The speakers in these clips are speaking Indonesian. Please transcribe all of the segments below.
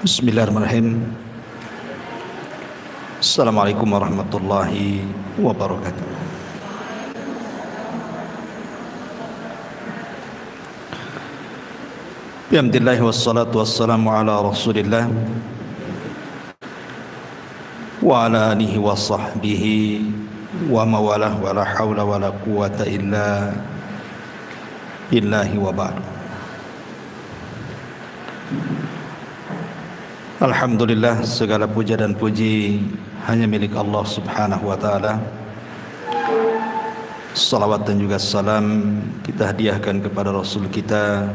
Bismillahirrahmanirrahim. Assalamualaikum warahmatullahi wabarakatuh. Alhamdulillah wassalatu wassalamu ala Rasulillah wa ala alihi wa sahbihi wa mawalah wa la hawla wa la quwata illa billahi wa ba'du. Alhamdulillah, segala puja dan puji hanya milik Allah subhanahu wa ta'ala. Salawat dan juga salam kita hadiahkan kepada Rasul kita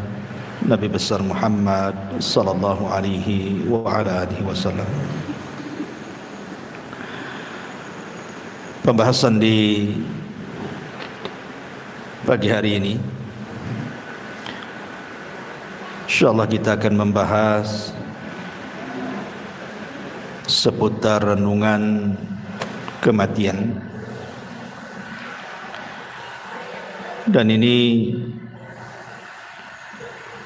Nabi besar Muhammad sallallahu alaihi wa ala alihi wasallam. Pembahasan di pagi hari ini, insyaallah kita akan membahas seputar renungan kematian. Dan ini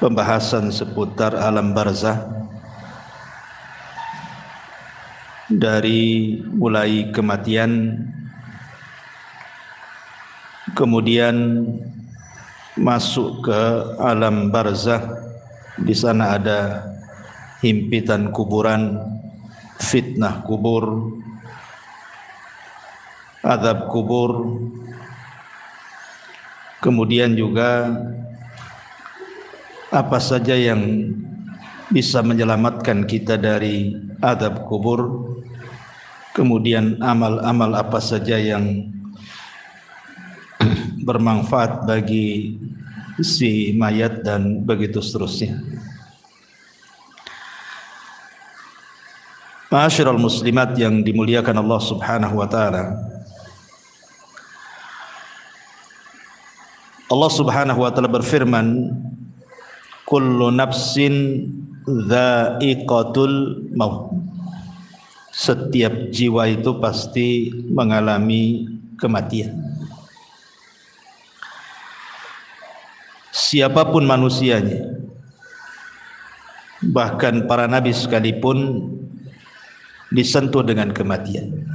pembahasan seputar alam barzah, dari mulai kematian, kemudian masuk ke alam barzah. Di sana ada himpitan kuburan, fitnah kubur, azab kubur, kemudian juga apa saja yang bisa menyelamatkan kita dari azab kubur, kemudian amal-amal apa saja yang bermanfaat bagi si mayat, dan begitu seterusnya. Ma'asyiral muslimat yang dimuliakan Allah subhanahu wa ta'ala, Allah subhanahu wa ta'ala berfirman, kullu nafsin dha'iqatul maut. Setiap jiwa itu pasti mengalami kematian. Siapapun manusianya, bahkan para nabi sekalipun disentuh dengan kematian.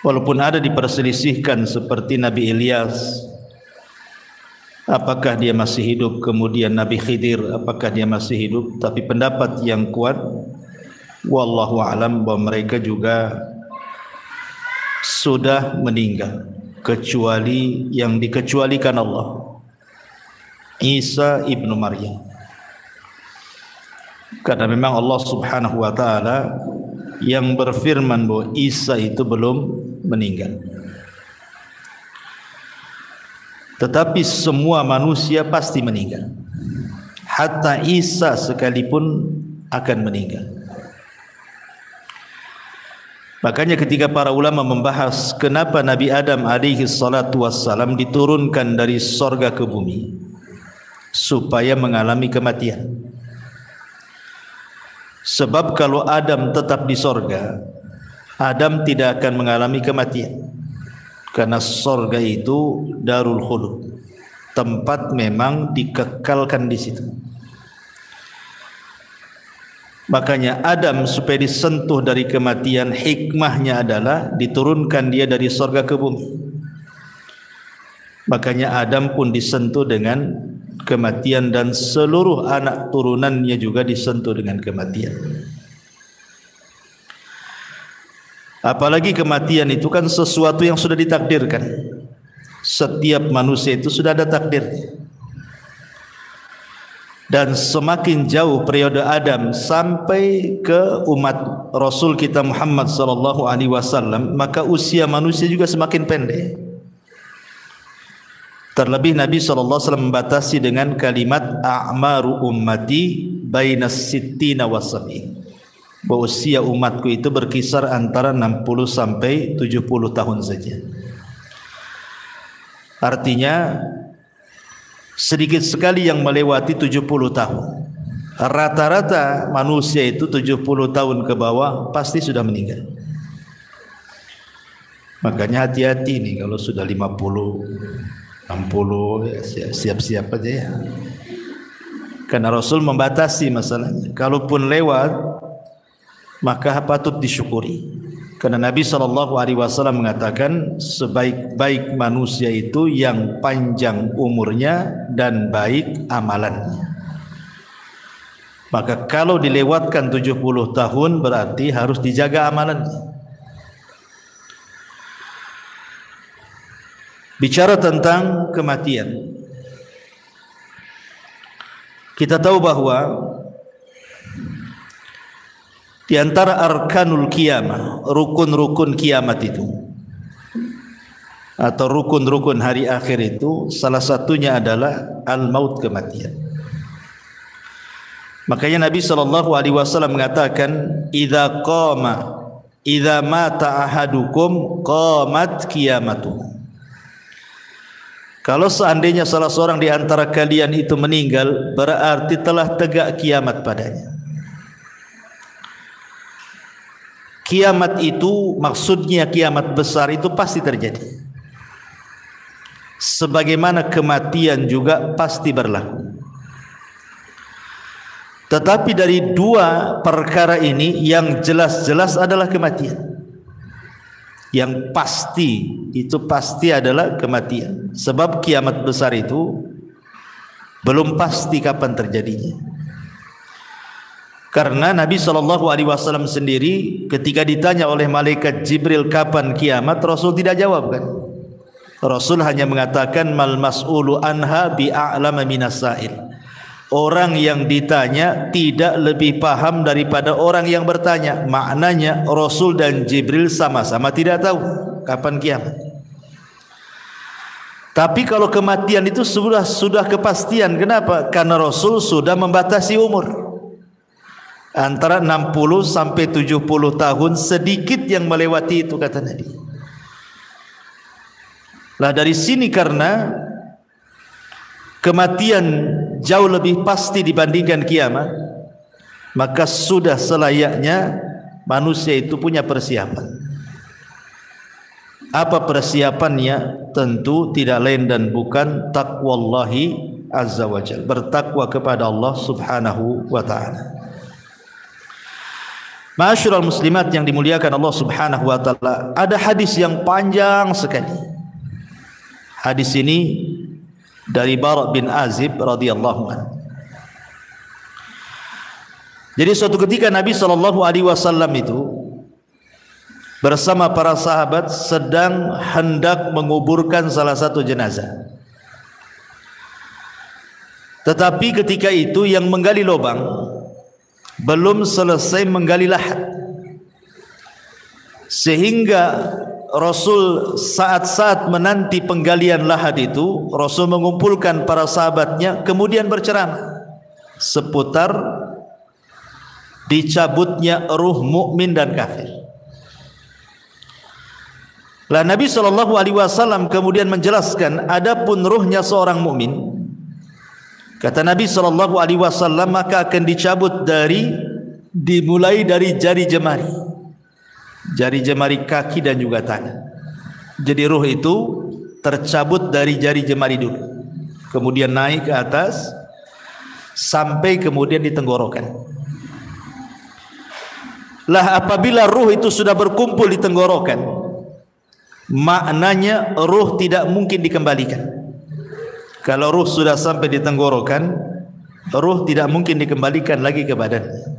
Walaupun ada diperselisihkan seperti Nabi Ilyas, apakah dia masih hidup, kemudian Nabi Khidir, apakah dia masih hidup, tapi pendapat yang kuat wallahu a'lam bahwa mereka juga sudah meninggal, kecuali yang dikecualikan Allah, Isa ibnu Maryam. Karena memang Allah subhanahu wa ta'ala yang berfirman bahwa Isa itu belum meninggal. Tetapi semua manusia pasti meninggal, hatta Isa sekalipun akan meninggal. Makanya ketika para ulama membahas kenapa Nabi Adam alaihi salatu wassalam diturunkan dari sorga ke bumi, supaya mengalami kematian. Sebab kalau Adam tetap di sorga, Adam tidak akan mengalami kematian. Karena sorga itu darul khulud, tempat memang dikekalkan di situ. Makanya Adam supaya disentuh dari kematian, hikmahnya adalah diturunkan dia dari sorga ke bumi. Makanya Adam pun disentuh dengan kematian, dan seluruh anak turunannya juga disentuh dengan kematian. Apalagi kematian itu kan sesuatu yang sudah ditakdirkan. Setiap manusia itu sudah ada takdirnya. Dan semakin jauh periode Adam sampai ke umat Rasul kita Muhammad sallallahu alaihi wasallam, maka usia manusia juga semakin pendek. Terlebih Nabi SAW membatasi dengan kalimat a'maru ummati bainas sittina wasab'in, bahwa usia umatku itu berkisar antara 60 sampai 70 tahun saja. Artinya sedikit sekali yang melewati 70 tahun. Rata-rata manusia itu 70 tahun ke bawah pasti sudah meninggal. Makanya hati-hati nih kalau sudah 50 60 ya, siap-siap aja ya. Karena Rasul membatasi masalahnya. Kalaupun lewat, maka patut disyukuri. Karena Nabi SAW mengatakan sebaik-baik manusia itu yang panjang umurnya dan baik amalannya. Maka kalau dilewatkan 70 tahun berarti harus dijaga amalannya. Bicara tentang kematian, kita tahu bahwa di antara arkanul qiyamah, rukun-rukun kiamat itu atau rukun-rukun hari akhir itu, salah satunya adalah al-maut, kematian. Makanya Nabi SAW mengatakan, idza mata ahadukum qamat qiyamatuh. Kalau seandainya salah seorang di antara kalian itu meninggal, berarti telah tegak kiamat padanya. Kiamat itu maksudnya kiamat besar itu pasti terjadi. Sebagaimana kematian juga pasti berlaku. Tetapi dari dua perkara ini yang jelas-jelas adalah kematian. Yang pasti, itu pasti adalah kematian. Sebab kiamat besar itu belum pasti kapan terjadinya. Karena Nabi SAW sendiri ketika ditanya oleh malaikat Jibril kapan kiamat, Rasul tidak jawab kan. Rasul hanya mengatakan mal mas'ulu anha bi'a'lama minas sa'il. Orang yang ditanya tidak lebih paham daripada orang yang bertanya. Maknanya Rasul dan Jibril sama-sama tidak tahu kapan kiamat. Tapi kalau kematian itu sudah kepastian. Kenapa? Karena Rasul sudah membatasi umur. Antara 60 sampai 70 tahun, sedikit yang melewati itu kata Nabi. Lah dari sini karena kematian jauh lebih pasti dibandingkan kiamat, maka sudah selayaknya manusia itu punya persiapan. Apa persiapannya? Tentu tidak lain dan bukan taqwallahi azza wa jalla, bertakwa kepada Allah subhanahu wa ta'ala. Ma'asyiral muslimat yang dimuliakan Allah subhanahu wa ta'ala, ada hadis yang panjang sekali. Hadis ini dari Bara bin Azib radhiyallahu anhu. Jadi suatu ketika Nabi SAW itu bersama para sahabat sedang hendak menguburkan salah satu jenazah. Tetapi ketika itu yang menggali lubang belum selesai menggali lahat, sehingga Rasul saat-saat menanti penggalian lahat itu, Rasul mengumpulkan para sahabatnya kemudian berceramah seputar dicabutnya ruh mukmin dan kafir. Lah Nabi SAW kemudian menjelaskan, adapun ruhnya seorang mukmin, kata Nabi SAW, maka akan dicabut dimulai dari jari jemari kaki dan juga tangan. Jadi ruh itu tercabut dari jari jemari dulu, kemudian naik ke atas sampai kemudian di tenggorokan. Lah apabila ruh itu sudah berkumpul di tenggorokan, maknanya ruh tidak mungkin dikembalikan. Kalau ruh sudah sampai di tenggorokan, ruh tidak mungkin dikembalikan lagi ke badannya.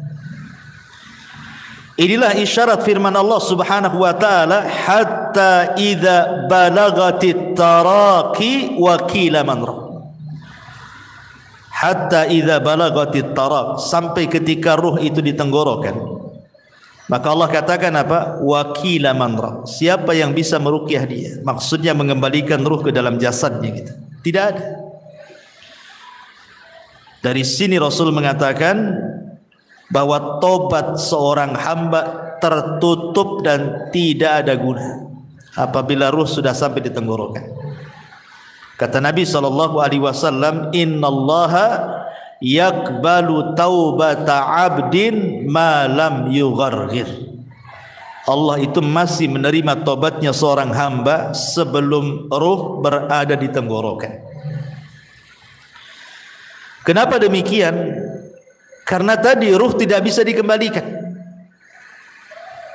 Inilah isyarat firman Allah subhanahu wa ta'ala, hatta idza balagatit taraqi wa qila man ra. Hatta idza balagatit taraq, sampai ketika ruh itu di tenggorokan, maka Allah katakan apa? Wa qila man ra, siapa yang bisa meruqyah dia? Maksudnya mengembalikan ruh ke dalam jasadnya gitu. Tidak ada. Dari sini Rasul mengatakan bahwa tobat seorang hamba tertutup dan tidak ada guna apabila ruh sudah sampai di tenggorokan. Kata Nabi SAW, innallaha yakbalu taubata abdin ma lam yugharghir. Allah itu masih menerima tobatnya seorang hamba sebelum ruh berada di tenggorokan. Kenapa demikian? Karena tadi ruh tidak bisa dikembalikan.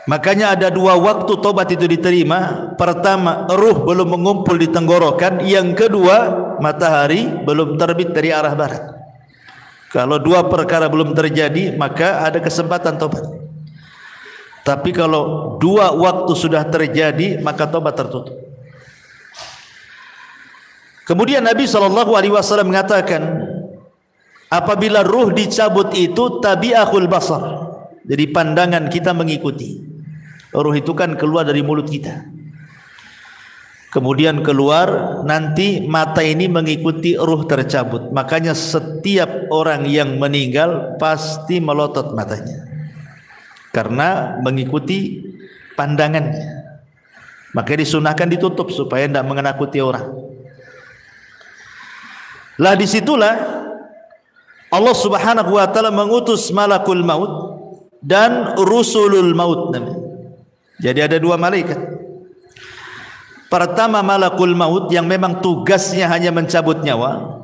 Makanya ada dua waktu tobat itu diterima. Pertama, ruh belum mengumpul di tenggorokan. Yang kedua, matahari belum terbit dari arah barat. Kalau dua perkara belum terjadi, maka ada kesempatan tobat. Tapi kalau dua waktu sudah terjadi, maka tobat tertutup. Kemudian Nabi SAW mengatakan, apabila ruh dicabut itu tabi'ahul basar. Jadi pandangan kita mengikuti. Ruh itu kan keluar dari mulut kita. Kemudian keluar, nanti mata ini mengikuti ruh tercabut. Makanya setiap orang yang meninggal pasti melotot matanya. Karena mengikuti pandangannya. Makanya disunahkan ditutup supaya tidak menakutkan orang. Lah disitulah Allah Subhanahu wa taala mengutus malakul maut dan rusulul maut. Jadi ada dua malaikat. Pertama malakul maut yang memang tugasnya hanya mencabut nyawa.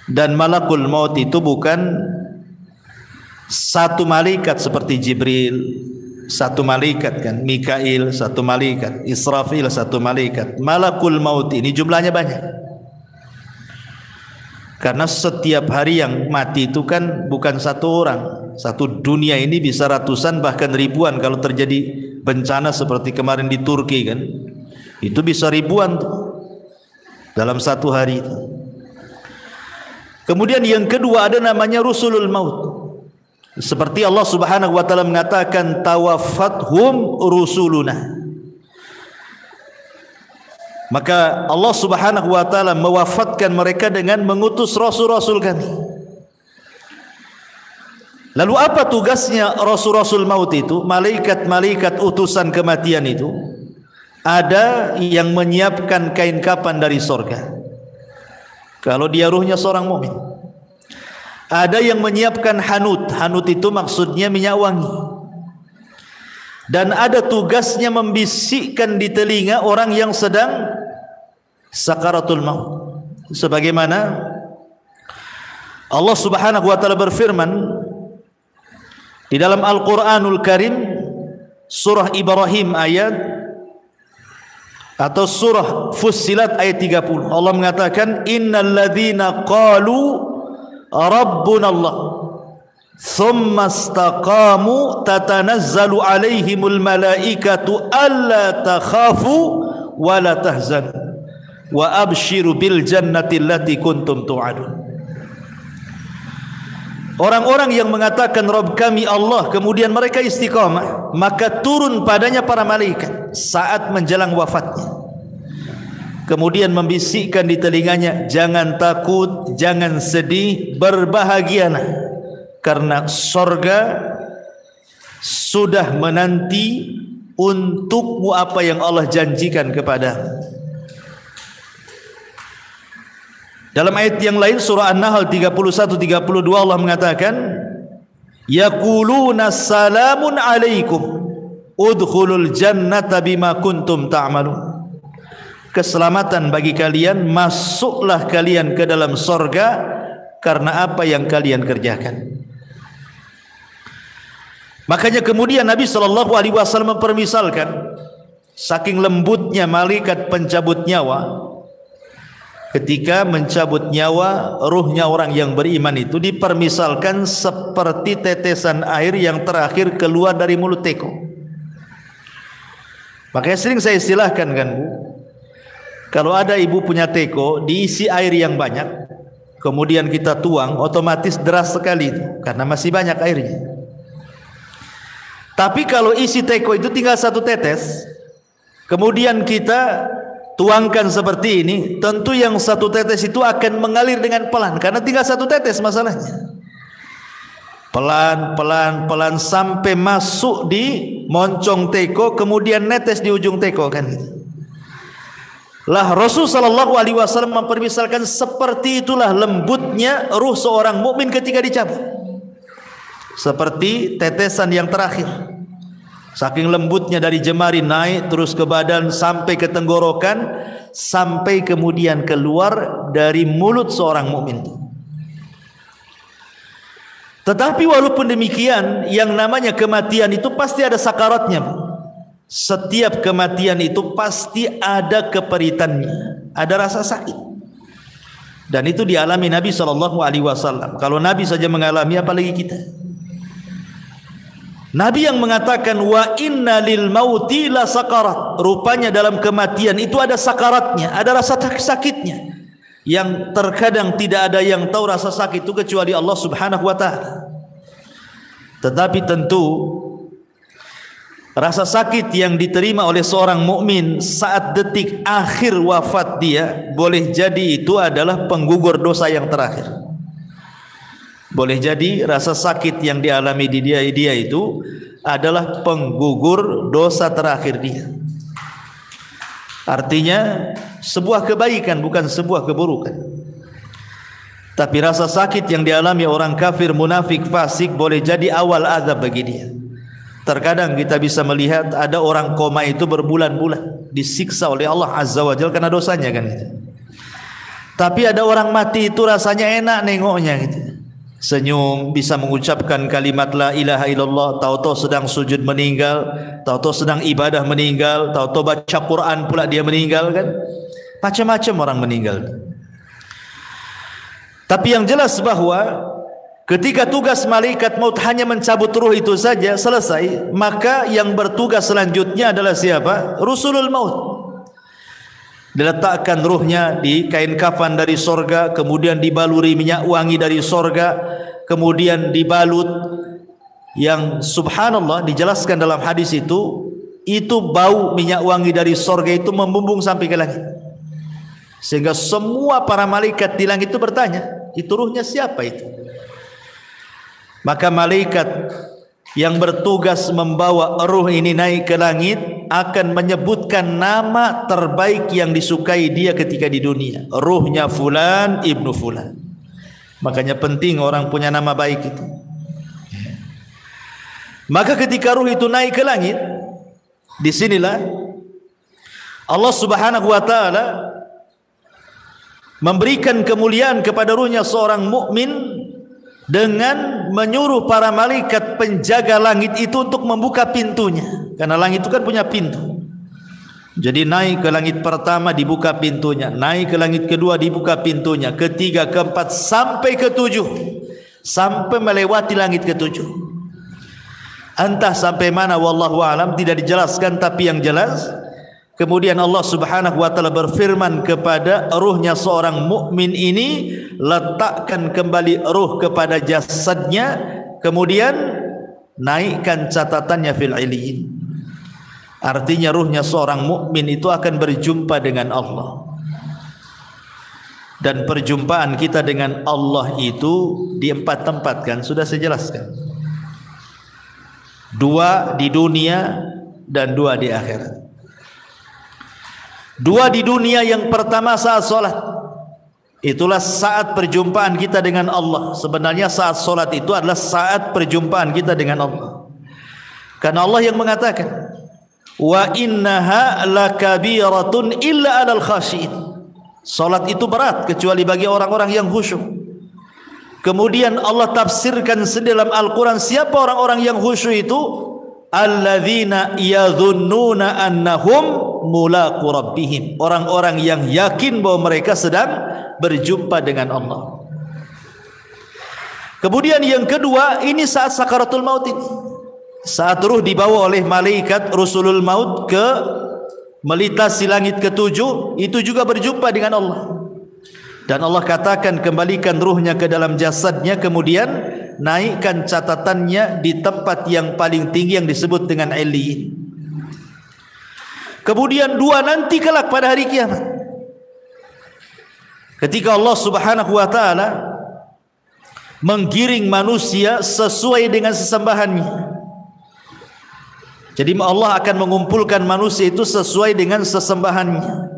Dan malakul maut itu bukan satu malaikat seperti Jibril, satu malaikat kan, Mikail satu malaikat, Israfil satu malaikat. Malakul maut ini jumlahnya banyak. Karena setiap hari yang mati itu kan bukan satu orang. Satu dunia ini bisa ratusan bahkan ribuan. Kalau terjadi bencana seperti kemarin di Turki kan, itu bisa ribuan tuh dalam satu hari itu. Kemudian yang kedua ada namanya rusulul maut. Seperti Allah Subhanahu wa taala mengatakan tawaffathum rusuluna. Maka Allah Subhanahu wa taala mewafatkan mereka dengan mengutus rasul-rasul kami. Lalu apa tugasnya rasul-rasul maut itu? Malaikat-malaikat utusan kematian itu ada yang menyiapkan kain kapan dari sorga. Kalau dia ruhnya seorang mukmin. Ada yang menyiapkan hanut. Hanut itu maksudnya minyak wangi. Dan ada tugasnya membisikkan di telinga orang yang sedang sakaratul maut. Sebagaimana Allah Subhanahu wa taala berfirman di dalam Al-Qur'anul Karim surah Ibrahim ayat atau surah Fussilat ayat 30. Allah mengatakan innal ladzina qalu rabbuna Allah thumma istaqamu tatanazzalu alaihimul malaikatu alla takhafu wa la tahzanu wa abshiru bil jannati allati kuntum tu'adun. Orang-orang yang mengatakan Rabb kami Allah kemudian mereka istiqamah, maka turun padanya para malaikat saat menjelang wafatnya. Kemudian membisikkan di telinganya, jangan takut, jangan sedih, berbahagialah karena sorga sudah menanti untukmu apa yang Allah janjikan kepadamu. Dalam ayat yang lain surah An-Nahl 31-32 Allah mengatakan yaquluna salamun alaikum udkhulul jannata bima kuntum ta'malun. Keselamatan bagi kalian, masuklah kalian ke dalam sorga karena apa yang kalian kerjakan. Makanya kemudian Nabi SAW mempermisalkan saking lembutnya malaikat pencabut nyawa. Ketika mencabut nyawa ruhnya orang yang beriman itu dipermisalkan seperti tetesan air yang terakhir keluar dari mulut teko. Makanya sering saya istilahkan kan Bu, kalau ada ibu punya teko diisi air yang banyak, kemudian kita tuang, otomatis deras sekali itu, karena masih banyak airnya. Tapi kalau isi teko itu tinggal satu tetes, kemudian kita tuangkan seperti ini, tentu yang satu tetes itu akan mengalir dengan pelan karena tinggal satu tetes masalahnya. Pelan sampai masuk di moncong teko, kemudian netes di ujung teko kan gitu. Lah Rasul sallallahu alaihi wasallam mempermisalkan seperti itulah lembutnya ruh seorang mukmin ketika dicabut. Seperti tetesan yang terakhir. Saking lembutnya dari jemari naik terus ke badan sampai ke tenggorokan, sampai kemudian keluar dari mulut seorang mukmin. Tetapi walaupun demikian, yang namanya kematian itu pasti ada sakaratnya. Setiap kematian itu pasti ada keperitannya, ada rasa sakit. Dan itu dialami Nabi SAW. Kalau Nabi saja mengalami, apalagi kita. Nabi yang mengatakan wa inna lil mauti la sakarat. Rupanya dalam kematian itu ada sakaratnya, ada rasa sakitnya. Yang terkadang tidak ada yang tahu rasa sakit itu kecuali Allah Subhanahu wa taala. Tetapi tentu rasa sakit yang diterima oleh seorang mukmin saat detik akhir wafat dia, boleh jadi itu adalah penggugur dosa yang terakhir. Boleh jadi rasa sakit yang dialami di dia itu adalah penggugur dosa terakhir dia. Artinya sebuah kebaikan, bukan sebuah keburukan. Tapi rasa sakit yang dialami orang kafir, munafik, fasik boleh jadi awal azab bagi dia. Terkadang kita bisa melihat ada orang koma itu berbulan-bulan disiksa oleh Allah Azza wa Jalla karena dosanya kan itu. Tapi ada orang mati itu rasanya enak nengoknya gitu. Senyum, bisa mengucapkan kalimat la ilaha illallah, tahu-tahu sedang sujud meninggal, tahu-tahu sedang ibadah meninggal, tahu-tahu baca Quran pula dia meninggal kan. Macam-macam orang meninggal. Tapi yang jelas bahwa ketika tugas malaikat maut hanya mencabut ruh itu saja selesai, maka yang bertugas selanjutnya adalah siapa? Rusulul maut. Diletakkan ruhnya di kain kafan dari sorga, kemudian dibaluri minyak wangi dari sorga, kemudian dibalut, yang subhanallah dijelaskan dalam hadis itu bau minyak wangi dari sorga itu membumbung sampai ke langit, sehingga semua para malaikat di langit itu bertanya, itu ruhnya siapa itu? Maka malaikat yang bertugas membawa ruh ini naik ke langit akan menyebutkan nama terbaik yang disukai dia ketika di dunia. Ruhnya fulan ibnu fulan. Makanya penting orang punya nama baik itu. Maka ketika ruh itu naik ke langit, disinilah Allah Subhanahu wa taala memberikan kemuliaan kepada ruhnya seorang mukmin dengan menyuruh para malaikat penjaga langit itu untuk membuka pintunya, karena langit itu kan punya pintu. Jadi naik ke langit pertama dibuka pintunya, naik ke langit kedua dibuka pintunya, ketiga, keempat sampai ketujuh, sampai melewati langit ketujuh. Entah sampai mana wallahu alam, tidak dijelaskan, tapi yang jelas kemudian Allah Subhanahu wa taala berfirman kepada ruhnya seorang mukmin ini, letakkan kembali ruh kepada jasadnya, kemudian naikkan catatannya fil illiyin. Artinya ruhnya seorang mukmin itu akan berjumpa dengan Allah. Dan perjumpaan kita dengan Allah itu di 4 tempat kan sudah saya jelaskan. 2 di dunia dan 2 di akhirat. 2 di dunia, yang pertama saat solat. Itulah saat perjumpaan kita dengan Allah. Sebenarnya saat solat itu adalah saat perjumpaan kita dengan Allah. Karena Allah yang mengatakan, wa innaha lakabiratun illa 'alal khashiin. Solat itu berat kecuali bagi orang-orang yang khusyuk. Kemudian Allah tafsirkan dalam Al-Quran siapa orang-orang yang khusyuk itu? Alladzina yadhunnuna annahum mulaqu rabbihim, orang-orang yang yakin bahwa mereka sedang berjumpa dengan Allah. Kemudian yang kedua, ini saat sakaratul maut ini, saat ruh dibawa oleh malaikat rusulul maut ke melintasi langit ketujuh, itu juga berjumpa dengan Allah. Dan Allah katakan kembalikan ruhnya ke dalam jasadnya, kemudian naikkan catatannya di tempat yang paling tinggi yang disebut dengan illiyin. Kemudian 2 nanti kelak pada hari kiamat, ketika Allah Subhanahu wa taala menggiring manusia sesuai dengan sesembahannya. Jadi Allah akan mengumpulkan manusia itu sesuai dengan sesembahannya.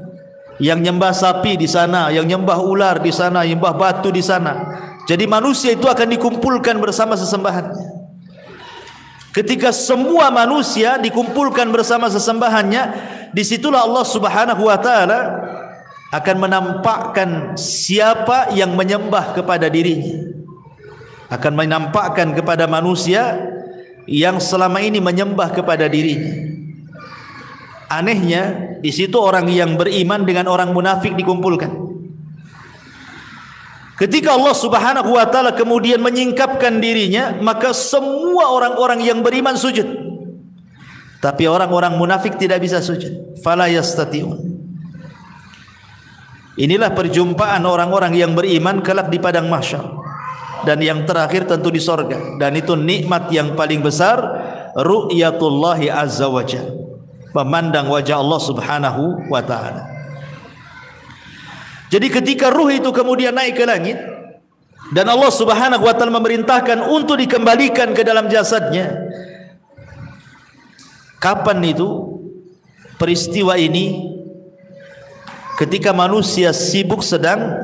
Yang nyembah sapi di sana, yang nyembah ular di sana, yang nyembah batu di sana. Jadi manusia itu akan dikumpulkan bersama sesembahannya. Ketika semua manusia dikumpulkan bersama sesembahannya, disitulah Allah Subhanahu wa taala akan menampakkan siapa yang menyembah kepada dirinya. akan menampakkan kepada manusia yang selama ini menyembah kepada dirinya. Anehnya, di situ orang yang beriman dengan orang munafik dikumpulkan. Ketika Allah Subhanahu wa taala kemudian menyingkapkan dirinya, maka semua orang-orang yang beriman sujud. Tapi orang-orang munafik tidak bisa sujud. Fala yastati'un. Inilah perjumpaan orang-orang yang beriman kelak di padang mahsyar. Dan yang terakhir tentu di sorga. Dan itu nikmat yang paling besar, ru'yatullahi azza wa jalla, memandang wajah Allah Subhanahu wa ta'ala. Jadi ketika ruh itu kemudian naik ke langit dan Allah Subhanahu wa ta'ala memerintahkan untuk dikembalikan ke dalam jasadnya, kapan itu peristiwa ini? Ketika manusia sibuk sedang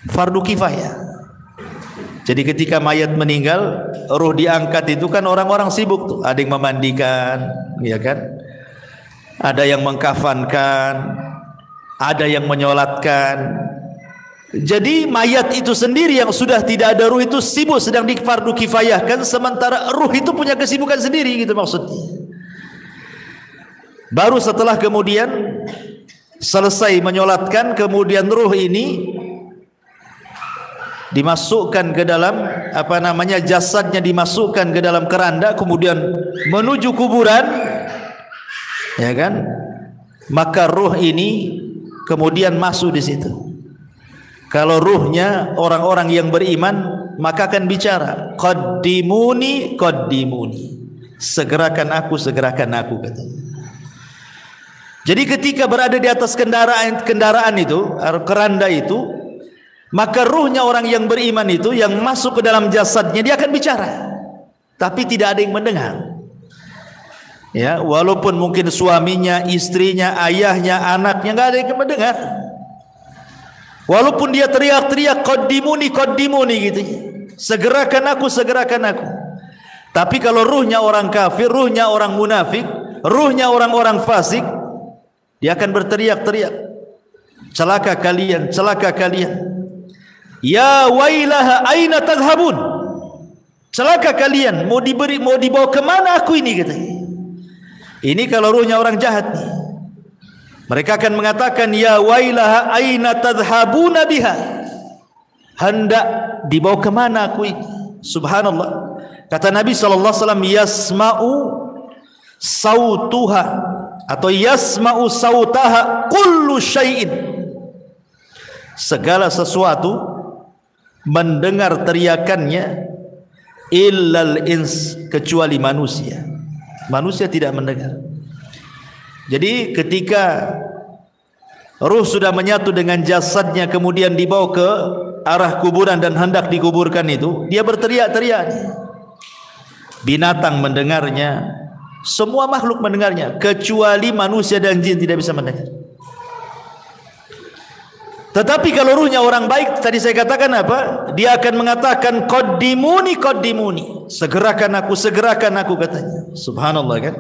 fardu kifayah. Jadi ketika mayat meninggal, ruh diangkat itu kan orang-orang sibuk tuh. Ada yang memandikan, ya kan? Ada yang mengkafankan, ada yang menyolatkan. Jadi mayat itu sendiri yang sudah tidak ada ruh itu sibuk sedang di fardu kifayahkan, sementara ruh itu punya kesibukan sendiri, gitu maksudnya. Baru setelah kemudian selesai menyolatkan, kemudian ruh ini dimasukkan ke dalam jasadnya dimasukkan ke dalam keranda, kemudian menuju kuburan, ya kan? Maka ruh ini kemudian masuk di situ. Kalau ruhnya orang-orang yang beriman, maka akan bicara, qaddimuni qaddimuni, segerakan aku katanya. Jadi ketika berada di atas kendaraan itu, keranda itu, maka ruhnya orang yang beriman itu yang masuk ke dalam jasadnya, dia akan bicara, tapi tidak ada yang mendengar. Ya, walaupun mungkin suaminya, istrinya, ayahnya, anaknya, nggak ada yang mendengar. Walaupun dia teriak-teriak qaddimuni qaddimuni gitu, segerakan aku. Tapi kalau ruhnya orang kafir, ruhnya orang munafik, ruhnya orang-orang fasik, dia akan berteriak-teriak, celaka kalian, celaka kalian. Ya wailaha aina tadhhabun, celaka kalian, mau dibawa kemana aku ini, katanya. Ini kalau ruhnya orang jahat nih. Mereka akan mengatakan, ya wailaha aina tadhhabuna biha, hendak dibawa kemana aku ini. Subhanallah. Kata Nabi SAW, yasma'u sautuha atau yasma'u sautaha kullu syai'in, segala sesuatu mendengar teriakannya, illal ins, kecuali manusia. Manusia tidak mendengar. Jadi ketika ruh sudah menyatu dengan jasadnya, kemudian dibawa ke arah kuburan dan hendak dikuburkan itu, dia berteriak-teriak. Binatang mendengarnya, semua makhluk mendengarnya, kecuali manusia dan jin tidak bisa mendengar. Tetapi kalau ruhnya orang baik, tadi saya katakan apa? Dia akan mengatakan qaddimuni qaddimuni, segerakan aku katanya. Subhanallah kan?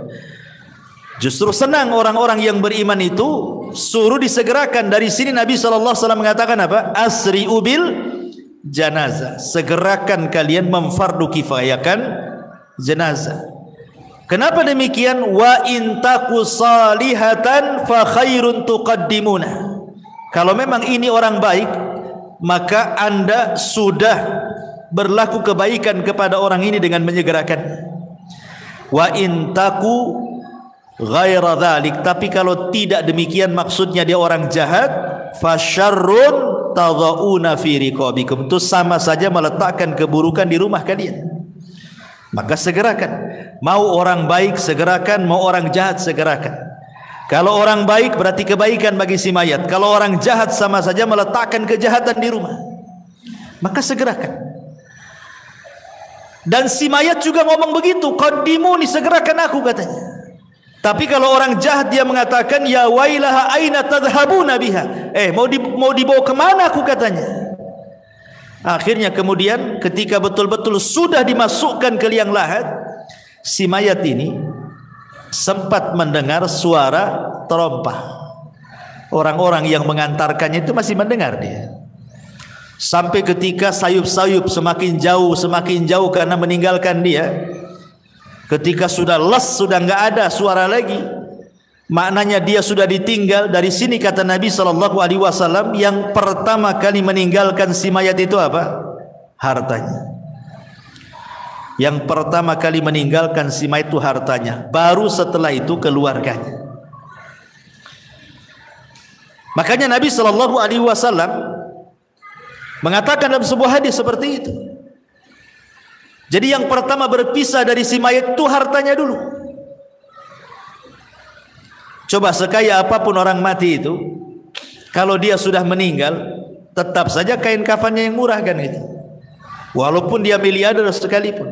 Justru senang orang-orang yang beriman itu suruh disegerakan. Dari sini Nabi SAW mengatakan apa? Asri'u bil janazah, segerakan kalian memfardu kifayahkan jenazah. Kenapa demikian? Wa in taku salihatan fa khairun tuqaddimuna. Kalau memang ini orang baik, maka anda sudah berlaku kebaikan kepada orang ini dengan menyegerakan. Wa in taku ghaira dzalik, tapi kalau tidak demikian, maksudnya dia orang jahat, fasyarrun tadhauna fi riqabikum, itu sama saja meletakkan keburukan di rumah kalian. Maka segerakan. Mau orang baik segerakan, mau orang jahat segerakan. Kalau orang baik berarti kebaikan bagi si mayat, kalau orang jahat sama saja meletakkan kejahatan di rumah. Maka segerakan. Dan si mayat juga ngomong begitu, qaddimuni, segerakan aku katanya. Tapi kalau orang jahat dia mengatakan, ya wailaha aina tadhhabuna biha, mau dibawa kemana aku katanya. Akhirnya kemudian ketika betul-betul sudah dimasukkan ke liang lahat, si mayat ini sempat mendengar suara terompah. Orang-orang yang mengantarkannya itu masih mendengar dia. Sampai ketika sayup-sayup semakin jauh karena meninggalkan dia. Ketika sudah les, sudah enggak ada suara lagi, maknanya dia sudah ditinggal. Dari sini kata Nabi SAW, yang pertama kali meninggalkan si mayat itu apa? Hartanya. Yang pertama kali meninggalkan si mayat itu hartanya, baru setelah itu keluarganya. Makanya Nabi SAW mengatakan dalam sebuah hadis seperti itu. Jadi yang pertama berpisah dari si mayat itu hartanya dulu. Coba sekaya apapun orang mati itu, kalau dia sudah meninggal, tetap saja kain kafannya yang murah kan itu. Walaupun dia miliarder sekalipun,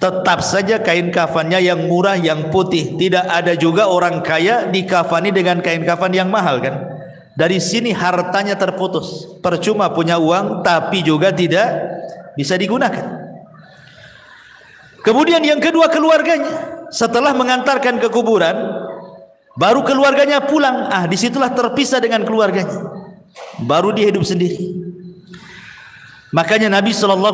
tetap saja kain kafannya yang murah, yang putih. Tidak ada juga orang kaya dikafani dengan kain kafan yang mahal kan. Dari sini hartanya terputus. Percuma punya uang tapi juga tidak bisa digunakan. Kemudian yang kedua, keluarganya. Setelah mengantarkan ke kuburan, baru keluarganya pulang. Disitulah terpisah dengan keluarganya. Baru dia hidup sendiri. Makanya Nabi SAW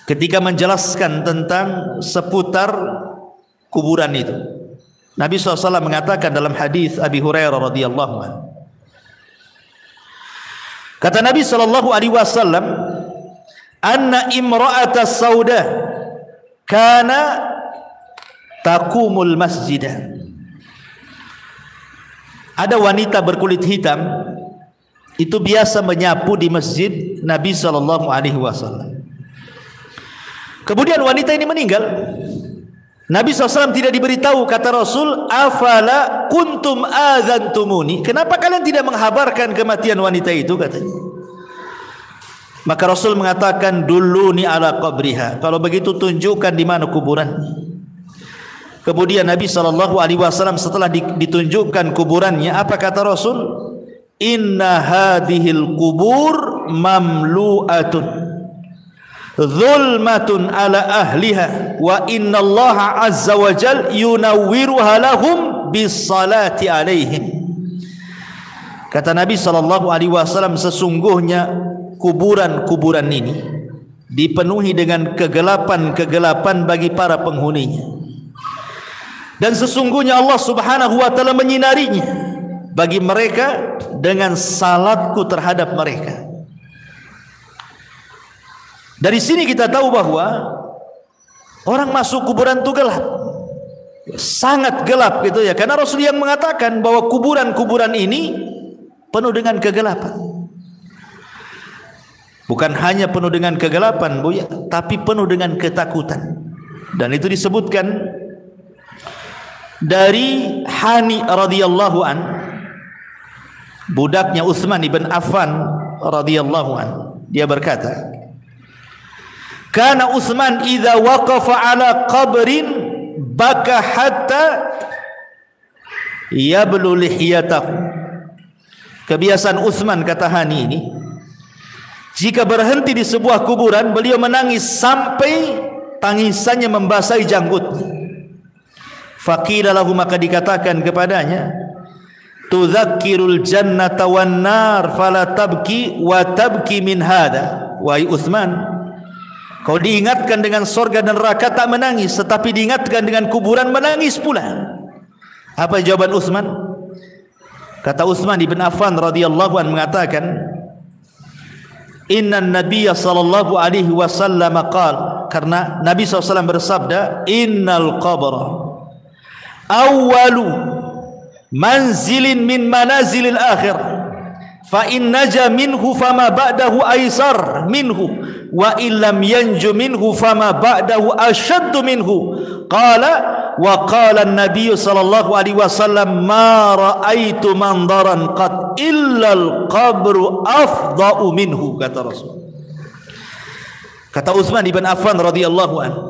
ketika menjelaskan tentang seputar kuburan itu, Nabi SAW mengatakan dalam hadis Abi Hurairah radhiyallahu anhu, kata Nabi SAW, anna imra'ata sauda kana taqumul masjidah. Ada wanita berkulit hitam itu biasa menyapu di masjid Nabi SAW. Kemudian wanita ini meninggal. Nabi SAW tidak diberitahu. Kata Rasul, afala kuntum adzantumuni, kenapa kalian tidak menghabarkan kematian wanita itu, katanya. Maka Rasul mengatakan, duluni ala qabriha, kalau begitu tunjukkan di mana kuburan. Kemudian Nabi SAW setelah ditunjukkan kuburannya, apa kata Rasul? Inna hadhil kubur mamlu'atun zulmatun ala ahliha wa inna Allah azza wa jal yunawwiruha lahum bisalati alaihim. Kata Nabi SAW, sesungguhnya kuburan-kuburan ini dipenuhi dengan kegelapan-kegelapan bagi para penghuninya, dan sesungguhnya Allah Subhanahu wa taala menyinarinya bagi mereka dengan salatku terhadap mereka. Dari sini kita tahu bahwa orang masuk kuburan itu gelap, sangat gelap gitu ya, karena Rasul yang mengatakan bahwa kuburan-kuburan ini penuh dengan kegelapan. Bukan hanya penuh dengan kegelapan, Bu ya, tapi penuh dengan ketakutan. Dan itu disebutkan dari Hani radhiyallahu an, budaknya Utsman ibn Affan radhiyallahu an. Dia berkata, kana Utsman idza waqafa ala qabrin baka hatta yablu lihiyatahu. Kebiasaan Utsman, kata Hani ini, jika berhenti di sebuah kuburan, beliau menangis sampai tangisannya membasahi janggutnya. Faqila lahu, maka dikatakan kepadanya, tudzakkirul jannata wan nar fala tabki wa tabki min hada. Wahai Utsman, kau diingatkan dengan sorga dan neraka tak menangis, tetapi diingatkan dengan kuburan menangis pula. Apa jawaban Utsman? Kata Utsman ibn Affan radhiyallahu anhu mengatakan, inna nabiyya sallallahu alaihi wasallam qala, karena Nabi SAW bersabda, innal qabra awwalu manzilin min manazilil akhirah fa in naja minhu fama ba'dahu aisar minhu wa illam yanju minhu fama ba'dahu ashaddu minhu. Qala wa qala an-nabiy sallallahu alaihi wasallam ma ra'aitu mandaran qad illa al-qabru afda'u minhu, kata Rasul. Kata Utsman ibn Affan radhiyallahu anhu,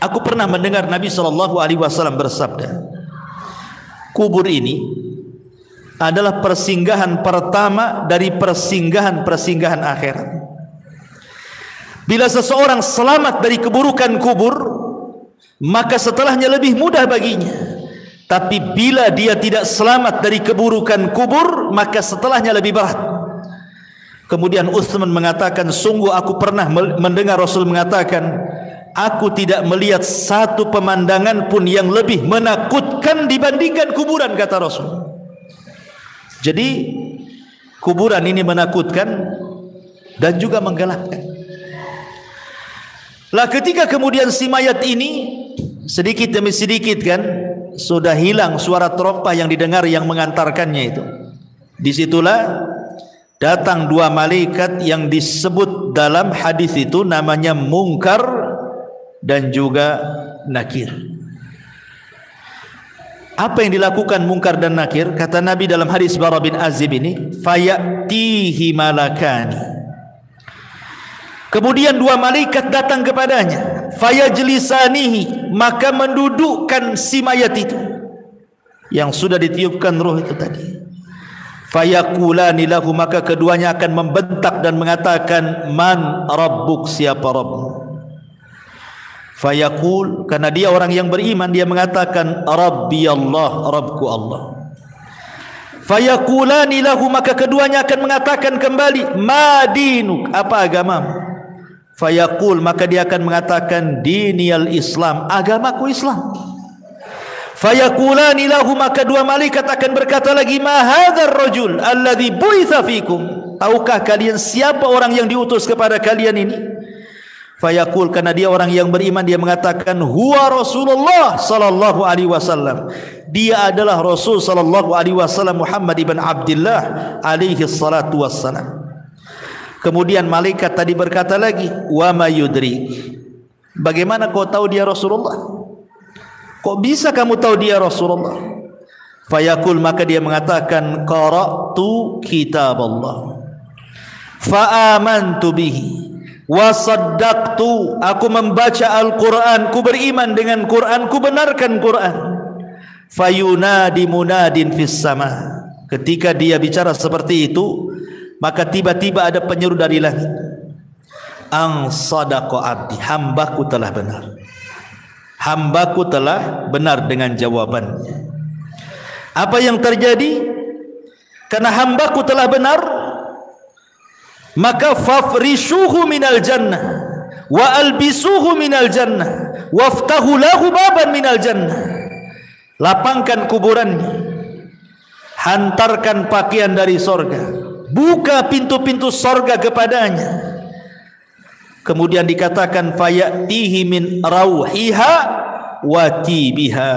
aku pernah mendengar Nabi sallallahu alaihi wasallam bersabda, kubur ini adalah persinggahan pertama dari persinggahan-persinggahan akhirat. Bila seseorang selamat dari keburukan kubur, maka setelahnya lebih mudah baginya. Tapi bila dia tidak selamat dari keburukan kubur, maka setelahnya lebih berat. Kemudian Utsman mengatakan, sungguh aku pernah mendengar Rasul mengatakan, aku tidak melihat satu pemandangan pun yang lebih menakutkan dibandingkan kuburan, kata Rasul. Jadi kuburan ini menakutkan dan juga menggelapkan. Lah ketika kemudian si mayat ini sedikit demi sedikit kan sudah hilang suara terompah yang didengar yang mengantarkannya itu. Disitulah datang dua malaikat yang disebut dalam hadis itu namanya Munkar dan juga Nakir. Apa yang dilakukan Munkar dan Nakir? Kata Nabi dalam hadis Bara bin Azib ini, fayatihi malakani. Kemudian dua malaikat datang kepadanya, fayajlisanihi, maka mendudukkan si mayat itu yang sudah ditiupkan roh itu tadi. Fayaqulani lahu, maka keduanya akan membentak dan mengatakan, man rabbuk, siapa Rabbmu? Fayaqul, karena dia orang yang beriman, dia mengatakan, Rabbi Allah, Rabbku Allah. Fayaqulani lahu, maka keduanya akan mengatakan kembali, ma dinuk, apa agamamu? Fayaqul, maka dia akan mengatakan, diniyal Islam, agamaku Islam. Fayaqulani lahu, maka dua malaikat akan berkata lagi, ma hadzal rajul alladhi buitsa fikum, tahukah kalian siapa orang yang diutus kepada kalian ini? Fayaqul, karena dia orang yang beriman, dia mengatakan, huwa Rasulullah sallallahu alaihi wasallam, dia adalah Rasul sallallahu alaihi wasallam Muhammad ibn Abdullah alaihi salatu wassalam. Kemudian malaikat tadi berkata lagi, wa ma yudrik, bagaimana kau tahu dia Rasulullah? Kok bisa kamu tahu dia Rasulullah? Fayaqul, maka dia mengatakan, qara'tu kitab Allah fa amantu bihi wa saddaqtu, aku membaca Al-Quran, ku beriman dengan Quran, ku benarkan Quran. Fayunadi munadin fis sama, ketika dia bicara seperti itu, maka tiba-tiba ada penyeru dari langit, ang sadaqa abdi, hambaku telah benar. Hambaku telah benar dengan jawabannya. Apa yang terjadi? Karena hambaku telah benar, maka fafrishuhu minal jannah wa albisuhu minal jannah waftahu lahu baban minal jannah. Lapangkan kuburannya, hantarkan pakaian dari sorga, buka pintu-pintu sorga kepadanya. Kemudian dikatakan, fayatihi min rauhiha wa tibiha,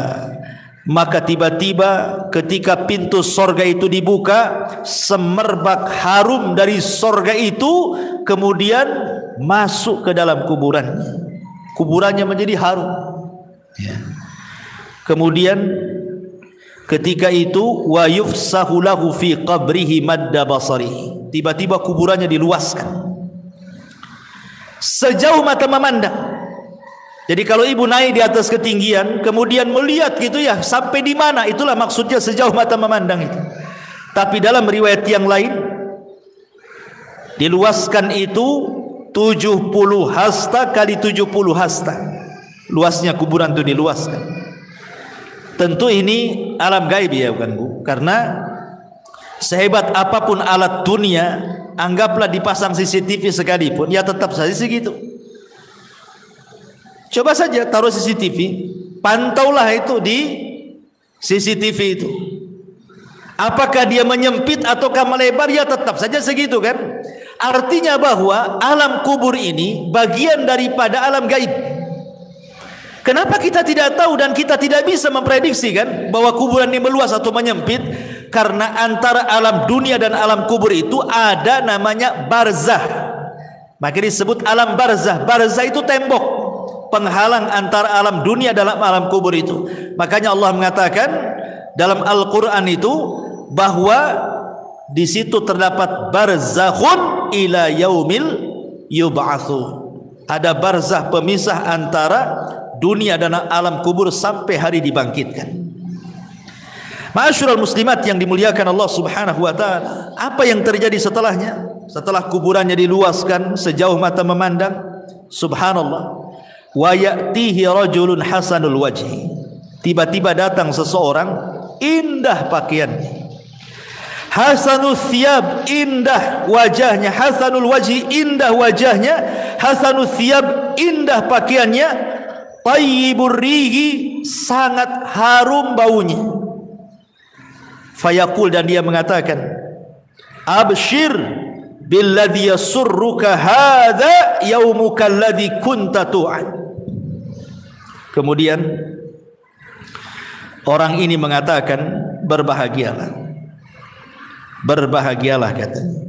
maka tiba-tiba ketika pintu sorga itu dibuka, semerbak harum dari sorga itu kemudian masuk ke dalam kuburannya. Kuburannya menjadi harum. Kemudian ketika itu, wa yufsahu lahu fi qabrihi madda basarihi, tiba-tiba kuburannya diluaskan sejauh mata memandang. Jadi kalau ibu naik di atas ketinggian, kemudian melihat gitu ya, sampai di mana, itulah maksudnya sejauh mata memandang itu. Tapi dalam riwayat yang lain, diluaskan itu 70 hasta kali 70 hasta. Luasnya kuburan itu diluaskan. Tentu ini alam gaib ya, bukan Bu? Karena sehebat apapun alat dunia, anggaplah dipasang CCTV sekalipun, ya tetap saja segitu. Coba saja taruh CCTV, pantaulah itu di CCTV itu. Apakah dia menyempit ataukah melebar, ya tetap saja segitu kan. Artinya bahwa alam kubur ini bagian daripada alam gaib. Kenapa kita tidak tahu dan kita tidak bisa memprediksi kan bahwa kuburan ini meluas atau menyempit? Karena antara alam dunia dan alam kubur itu ada namanya barzah. Maka disebut alam barzah. Barzah itu tembok penghalang antara alam dunia dan alam kubur itu. Makanya Allah mengatakan dalam Al-Quran itu bahwa di situ terdapat barzakhun ila yaumil yub'atsun. Ada barzah pemisah antara dunia dan alam kubur sampai hari dibangkitkan. Ma'asyiral muslimat yang dimuliakan Allah Subhanahu wa taala, apa yang terjadi setelahnya? Setelah kuburannya diluaskan sejauh mata memandang, subhanallah, wa ya'tihi rajulun hasanul wajhi. Tiba-tiba datang seseorang indah pakaiannya, Hasanul thiyab, indah wajahnya. Hasanul wajhi, indah wajahnya. Hasanul thiyab, indah pakaiannya. Tayyibur rihi, sangat harum baunya. Fayaqul, dan dia mengatakan, abshir billadhi yasurruka hadha yaumuka alladhi kunta tu'ad. Kemudian orang ini mengatakan, berbahagialah, berbahagialah katanya,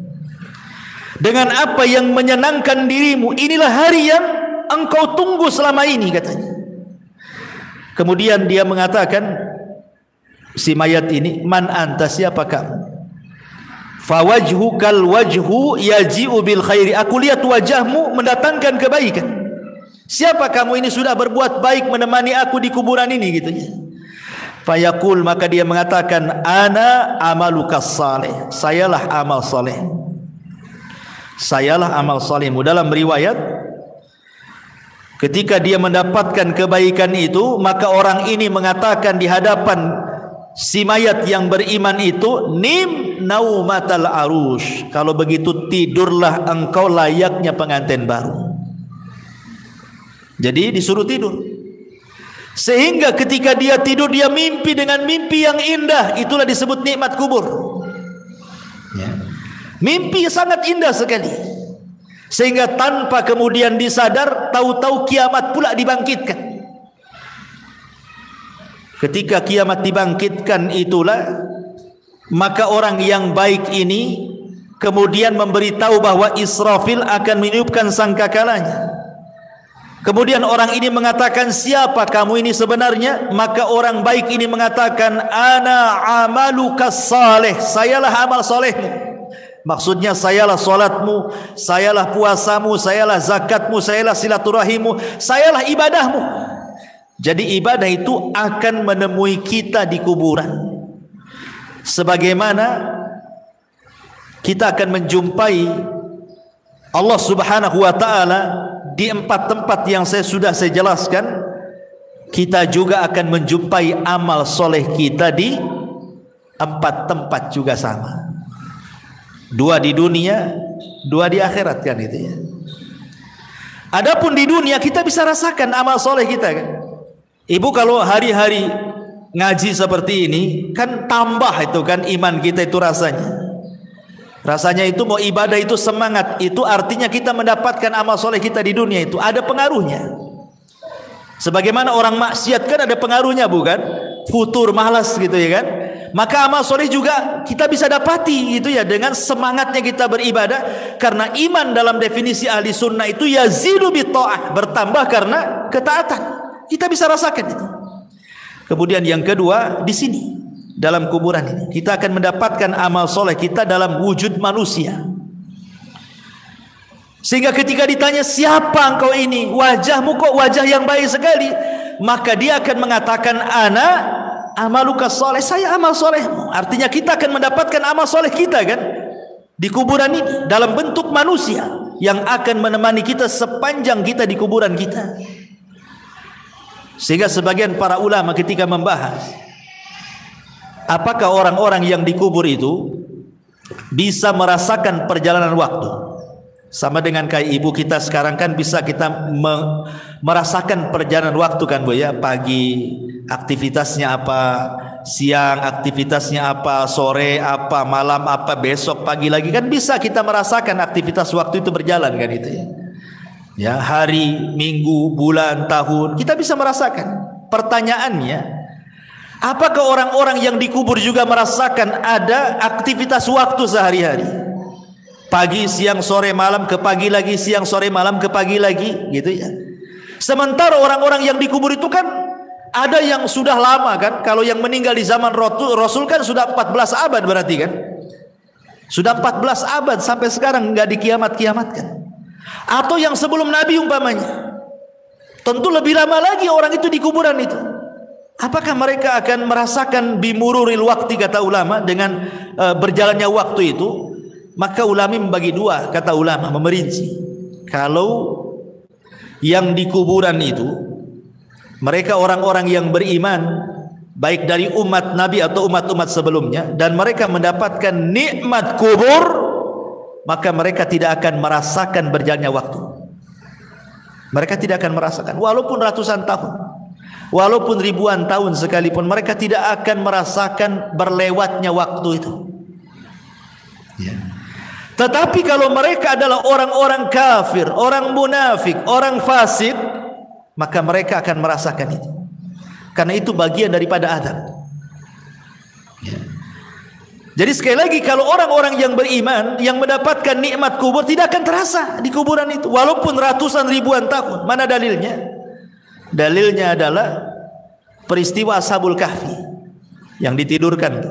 dengan apa yang menyenangkan dirimu. Inilah hari yang engkau tunggu selama ini katanya. Kemudian dia mengatakan, si mayat ini, man anta, siapa kamu? Fawajhukal wajhu yaji'u bil khairi, aku lihat wajahmu mendatangkan kebaikan. Siapa kamu ini? Sudah berbuat baik menemani aku di kuburan ini gitunya. Fayaqul, maka dia mengatakan, ana amalukas saleh, sayalah amal saleh, sayalah amal salehmu. Dalam riwayat, ketika dia mendapatkan kebaikan itu, maka orang ini mengatakan di hadapan si mayat yang beriman itu, nim naumatal arush, kalau begitu tidurlah engkau layaknya pengantin baru. Jadi disuruh tidur, sehingga ketika dia tidur, dia mimpi dengan mimpi yang indah. Itulah disebut nikmat kubur ya. Mimpi sangat indah sekali, sehingga tanpa kemudian disadar, tahu-tahu kiamat pula dibangkitkan. Ketika kiamat dibangkitkan itulah, maka orang yang baik ini kemudian memberitahu bahwa Israfil akan meniupkan sangkakalanya. Kemudian orang ini mengatakan, siapa kamu ini sebenarnya? Maka orang baik ini mengatakan, ana amalukas saleh, sayalah amal solehmu. Maksudnya sayalah solatmu, sayalah puasamu, sayalah zakatmu, sayalah silaturahimmu, sayalah ibadahmu. Jadi ibadah itu akan menemui kita di kuburan, sebagaimana kita akan menjumpai Allah Subhanahu wa ta'ala di 4 tempat yang saya jelaskan. Kita juga akan menjumpai amal soleh kita di 4 tempat juga sama. 2 di dunia, 2 di akhirat kan itu ya. Adapun di dunia kita bisa rasakan amal soleh kita kan. Ibu kalau hari-hari ngaji seperti ini kan tambah itu kan iman kita itu rasanya. Rasanya itu mau ibadah itu semangat. Itu artinya kita mendapatkan amal soleh kita di dunia itu ada pengaruhnya. Sebagaimana orang maksiat kan ada pengaruhnya bukan? Futur, malas gitu ya kan. Maka amal soleh juga kita bisa dapati gitu ya, dengan semangatnya kita beribadah. Karena iman dalam definisi ahli sunnah itu yazidu bitta'ah, bertambah karena ketaatan. Kita bisa rasakan itu. Kemudian yang kedua, di sini dalam kuburan ini kita akan mendapatkan amal soleh kita dalam wujud manusia, sehingga ketika ditanya siapa engkau ini, wajahmu kok wajah yang baik sekali, maka dia akan mengatakan ana amalukas soleh, saya amal solehmu. Artinya kita akan mendapatkan amal soleh kita kan di kuburan ini dalam bentuk manusia yang akan menemani kita sepanjang kita di kuburan kita. Sehingga sebagian para ulama ketika membahas apakah orang-orang yang dikubur itu bisa merasakan perjalanan waktu, sama dengan kayak ibu kita sekarang kan bisa kita merasakan perjalanan waktu kan Bu ya. Pagi aktivitasnya apa, siang aktivitasnya apa, sore apa, malam apa, besok pagi lagi kan bisa kita merasakan aktivitas waktu itu berjalan kan itu ya. Ya, hari, minggu, bulan, tahun kita bisa merasakan. Pertanyaannya, apakah orang-orang yang dikubur juga merasakan ada aktivitas waktu sehari-hari? Pagi, siang, sore, malam, ke pagi lagi, siang, sore, malam, ke pagi lagi, gitu ya. Sementara orang-orang yang dikubur itu kan ada yang sudah lama kan. Kalau yang meninggal di zaman Rasul kan sudah 14 abad berarti kan. Sudah 14 abad sampai sekarang nggak dikiamat-kiamatkan. Atau yang sebelum Nabi umpamanya, tentu lebih lama lagi orang itu di kuburan itu. Apakah mereka akan merasakan bimururil waktu, kata ulama, dengan berjalannya waktu itu? Maka ulama membagi dua, kata ulama, memerinci. Kalau yang di kuburan itu mereka orang-orang yang beriman, baik dari umat Nabi atau umat-umat sebelumnya, dan mereka mendapatkan nikmat kubur, maka mereka tidak akan merasakan berjalannya waktu. Mereka tidak akan merasakan, walaupun ratusan tahun, walaupun ribuan tahun sekalipun, mereka tidak akan merasakan berlewatnya waktu itu. Ya. Tetapi kalau mereka adalah orang-orang kafir, orang munafik, orang fasik, maka mereka akan merasakan itu. Karena itu bagian daripada azab. Ya. Jadi sekali lagi, kalau orang-orang yang beriman yang mendapatkan nikmat kubur tidak akan terasa di kuburan itu, walaupun ratusan ribuan tahun. Mana dalilnya? Dalilnya adalah peristiwa Ashabul Kahfi yang ditidurkan,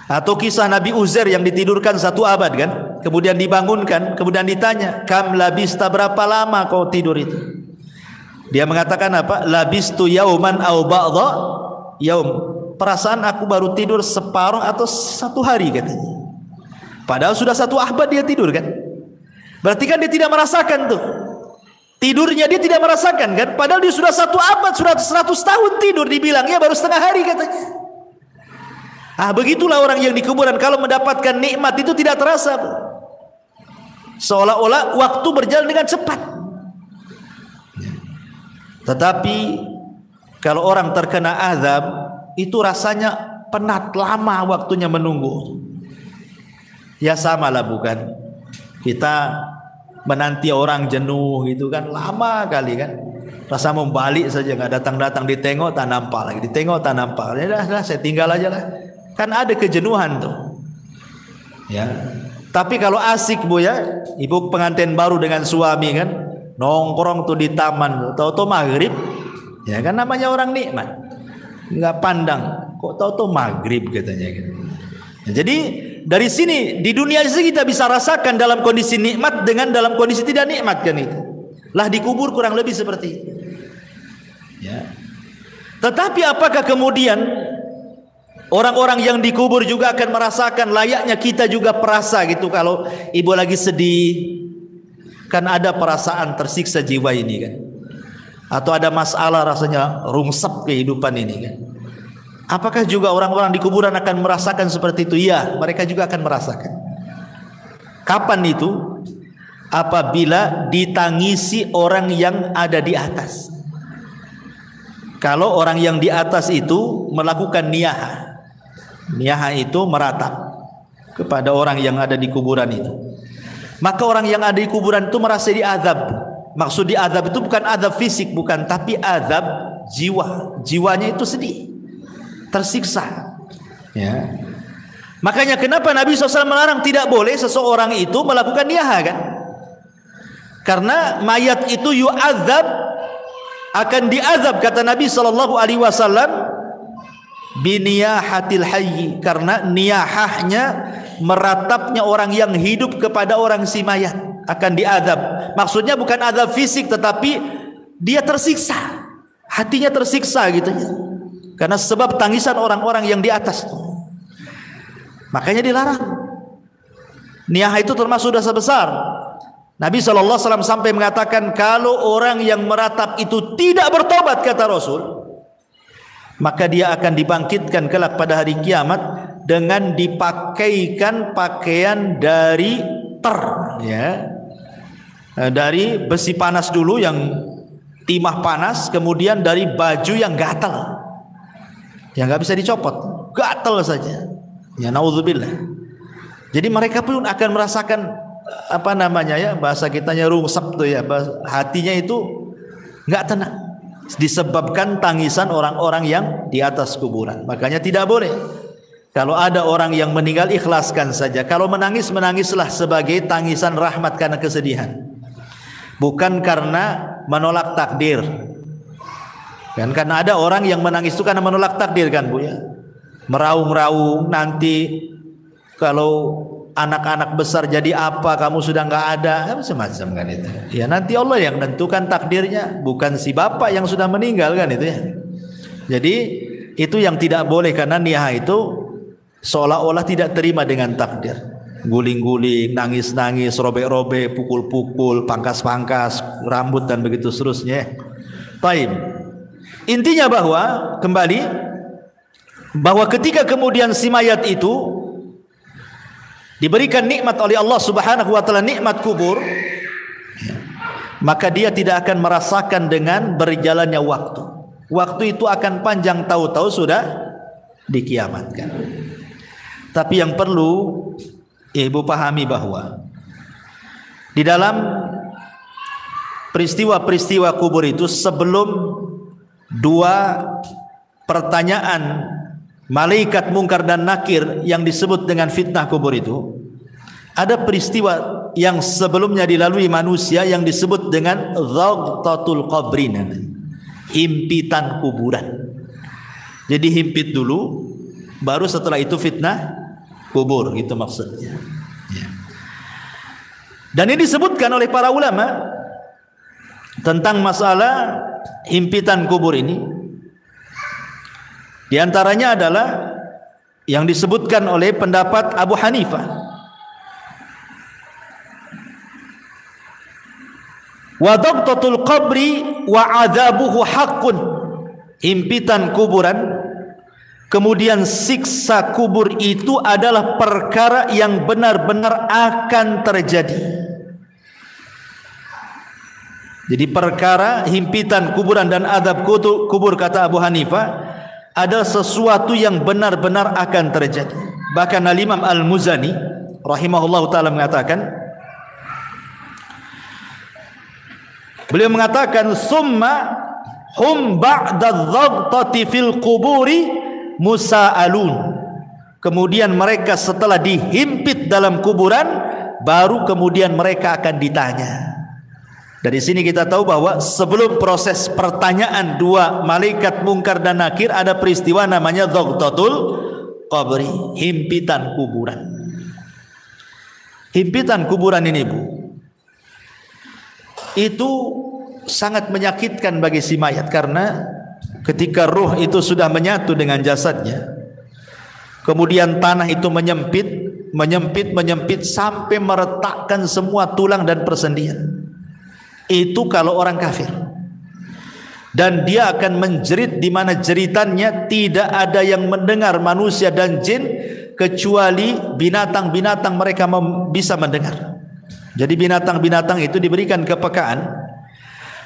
atau kisah Nabi Uzair yang ditidurkan 1 abad kan, kemudian dibangunkan, kemudian ditanya, kam labista, berapa lama kau tidur itu? Dia mengatakan apa? Labistu yauman au ba'dha yaum. Perasaan aku baru tidur separuh atau 1 hari katanya. Padahal sudah 1 abad dia tidur kan. Berarti kan dia tidak merasakan tuh. Tidurnya dia tidak merasakan kan. Padahal dia sudah 1 abad, sudah 100 tahun tidur, dibilangnya baru setengah hari katanya. Begitulah orang yang di kuburan, kalau mendapatkan nikmat itu tidak terasa. Seolah-olah waktu berjalan dengan cepat. Tetapi kalau orang terkena azab, itu rasanya penat, lama waktunya menunggu. Ya samalah bukan? Kita menanti orang jenuh gitu kan, lama kali kan. Rasa mau balik saja, nggak datang-datang, ditengok tak nampak lagi, ditengok tak nampak. Ya dah, saya tinggal aja lah. Kan ada kejenuhan tuh. Ya. Tapi kalau asik Bu ya, ibu pengantin baru dengan suami kan, nongkrong tuh di taman, tahu-tahu maghrib, ya kan namanya orang nikmat, nggak pandang, kok tahu-tahu maghrib katanya gitu. Ya, jadi dari sini di dunia ini kita bisa rasakan dalam kondisi nikmat dengan dalam kondisi tidak nikmat kan itu. Lah dikubur kurang lebih seperti itu. Ya. Tetapi apakah kemudian orang-orang yang dikubur juga akan merasakan layaknya kita juga perasa gitu, kalau ibu lagi sedih? Kan ada perasaan tersiksa jiwa ini kan, atau ada masalah rasanya rungsep kehidupan ini kan. Apakah juga orang-orang di kuburan akan merasakan seperti itu? Ya, mereka juga akan merasakan. Kapan itu? Apabila ditangisi orang yang ada di atas. Kalau orang yang di atas itu melakukan niyahah, niyahah itu meratap kepada orang yang ada di kuburan itu, maka orang yang ada di kuburan itu merasa diazab. Maksud diazab itu bukan azab fisik, bukan, tapi azab jiwa. Jiwanya itu sedih, tersiksa. Ya. Makanya kenapa Nabi SAW melarang, tidak boleh seseorang itu melakukan niyahah kan? Karena mayat itu yu'adzab, akan diazab kata Nabi SAW biniyahatil hayyi, karena niyahahnya meratapnya orang yang hidup kepada orang si mayat akan diazab. Maksudnya bukan azab fisik, tetapi dia tersiksa, hatinya tersiksa gitu ya, karena sebab tangisan orang-orang yang di atas. Makanya dilarang. Niyah itu termasuk dosa besar. Nabi SAW sampai mengatakan, kalau orang yang meratap itu tidak bertobat, kata Rasul, maka dia akan dibangkitkan kelak pada hari kiamat dengan dipakaikan pakaian dari ya, dari besi panas dulu yang timah panas, kemudian dari baju yang gatal, yang nggak bisa dicopot, gatal saja. Ya naudzubillah. Jadi mereka pun akan merasakan apa namanya ya, bahasa kitanya rungsep tuh ya, hatinya itu nggak tenang disebabkan tangisan orang-orang yang di atas kuburan. Makanya tidak boleh. Kalau ada orang yang meninggal, ikhlaskan saja. Kalau menangis, menangislah sebagai tangisan rahmat karena kesedihan, bukan karena menolak takdir. Dan karena ada orang yang menangis itu karena menolak takdir kan Bu ya, meraung-raung, nanti kalau anak-anak besar jadi apa, kamu sudah nggak ada, macam-macam kan itu. Ya nanti Allah yang menentukan takdirnya, bukan si bapak yang sudah meninggal kan itu ya. Jadi itu yang tidak boleh, karena niyah itu seolah-olah tidak terima dengan takdir. Guling-guling, nangis-nangis, robek-robek, pukul-pukul, pangkas-pangkas rambut dan begitu seterusnya. Baik. Intinya bahwa ketika kemudian si mayat itu diberikan nikmat oleh Allah Subhanahu wa taala, nikmat kubur, maka dia tidak akan merasakan dengan berjalannya waktu. Waktu itu akan panjang, tahu-tahu sudah dikiamatkan. Tapi yang perlu ibu pahami bahwa di dalam peristiwa-peristiwa kubur itu, sebelum dua pertanyaan malaikat mungkar dan nakir yang disebut dengan fitnah kubur itu, ada peristiwa yang sebelumnya dilalui manusia yang disebut dengan dhagtatul qabrin, himpitan kuburan. Jadi himpit dulu, baru setelah itu fitnah kubur, gitu maksudnya. Dan ini disebutkan oleh para ulama tentang masalah himpitan kubur ini. Di antaranya adalah yang disebutkan oleh pendapat Abu Hanifah. Wa dhagtatul qabri wa adzabuhu haqqun. Himpitan kuburan, kemudian siksa kubur itu adalah perkara yang benar-benar akan terjadi. Jadi perkara himpitan kuburan dan azab kubur, kata Abu Hanifah, adalah sesuatu yang benar-benar akan terjadi. Bahkan Al-Imam Al-Muzani rahimahullah ta'ala mengatakan, beliau mengatakan, summa hum ba'da dhagtati fil kuburi musa'alun. Kemudian mereka setelah dihimpit dalam kuburan, baru kemudian mereka akan ditanya. Dari sini kita tahu bahwa sebelum proses pertanyaan dua malaikat mungkar dan nakir, ada peristiwa namanya dhagtatul qabri, himpitan kuburan. Himpitan kuburan ini, Bu, itu sangat menyakitkan bagi si mayat, karena ketika ruh itu sudah menyatu dengan jasadnya, kemudian tanah itu menyempit sampai meretakkan semua tulang dan persendian. Itu kalau orang kafir, dan dia akan menjerit di mana jeritannya tidak ada yang mendengar, manusia dan jin, kecuali binatang-binatang mereka bisa mendengar. Jadi binatang-binatang itu diberikan kepekaan,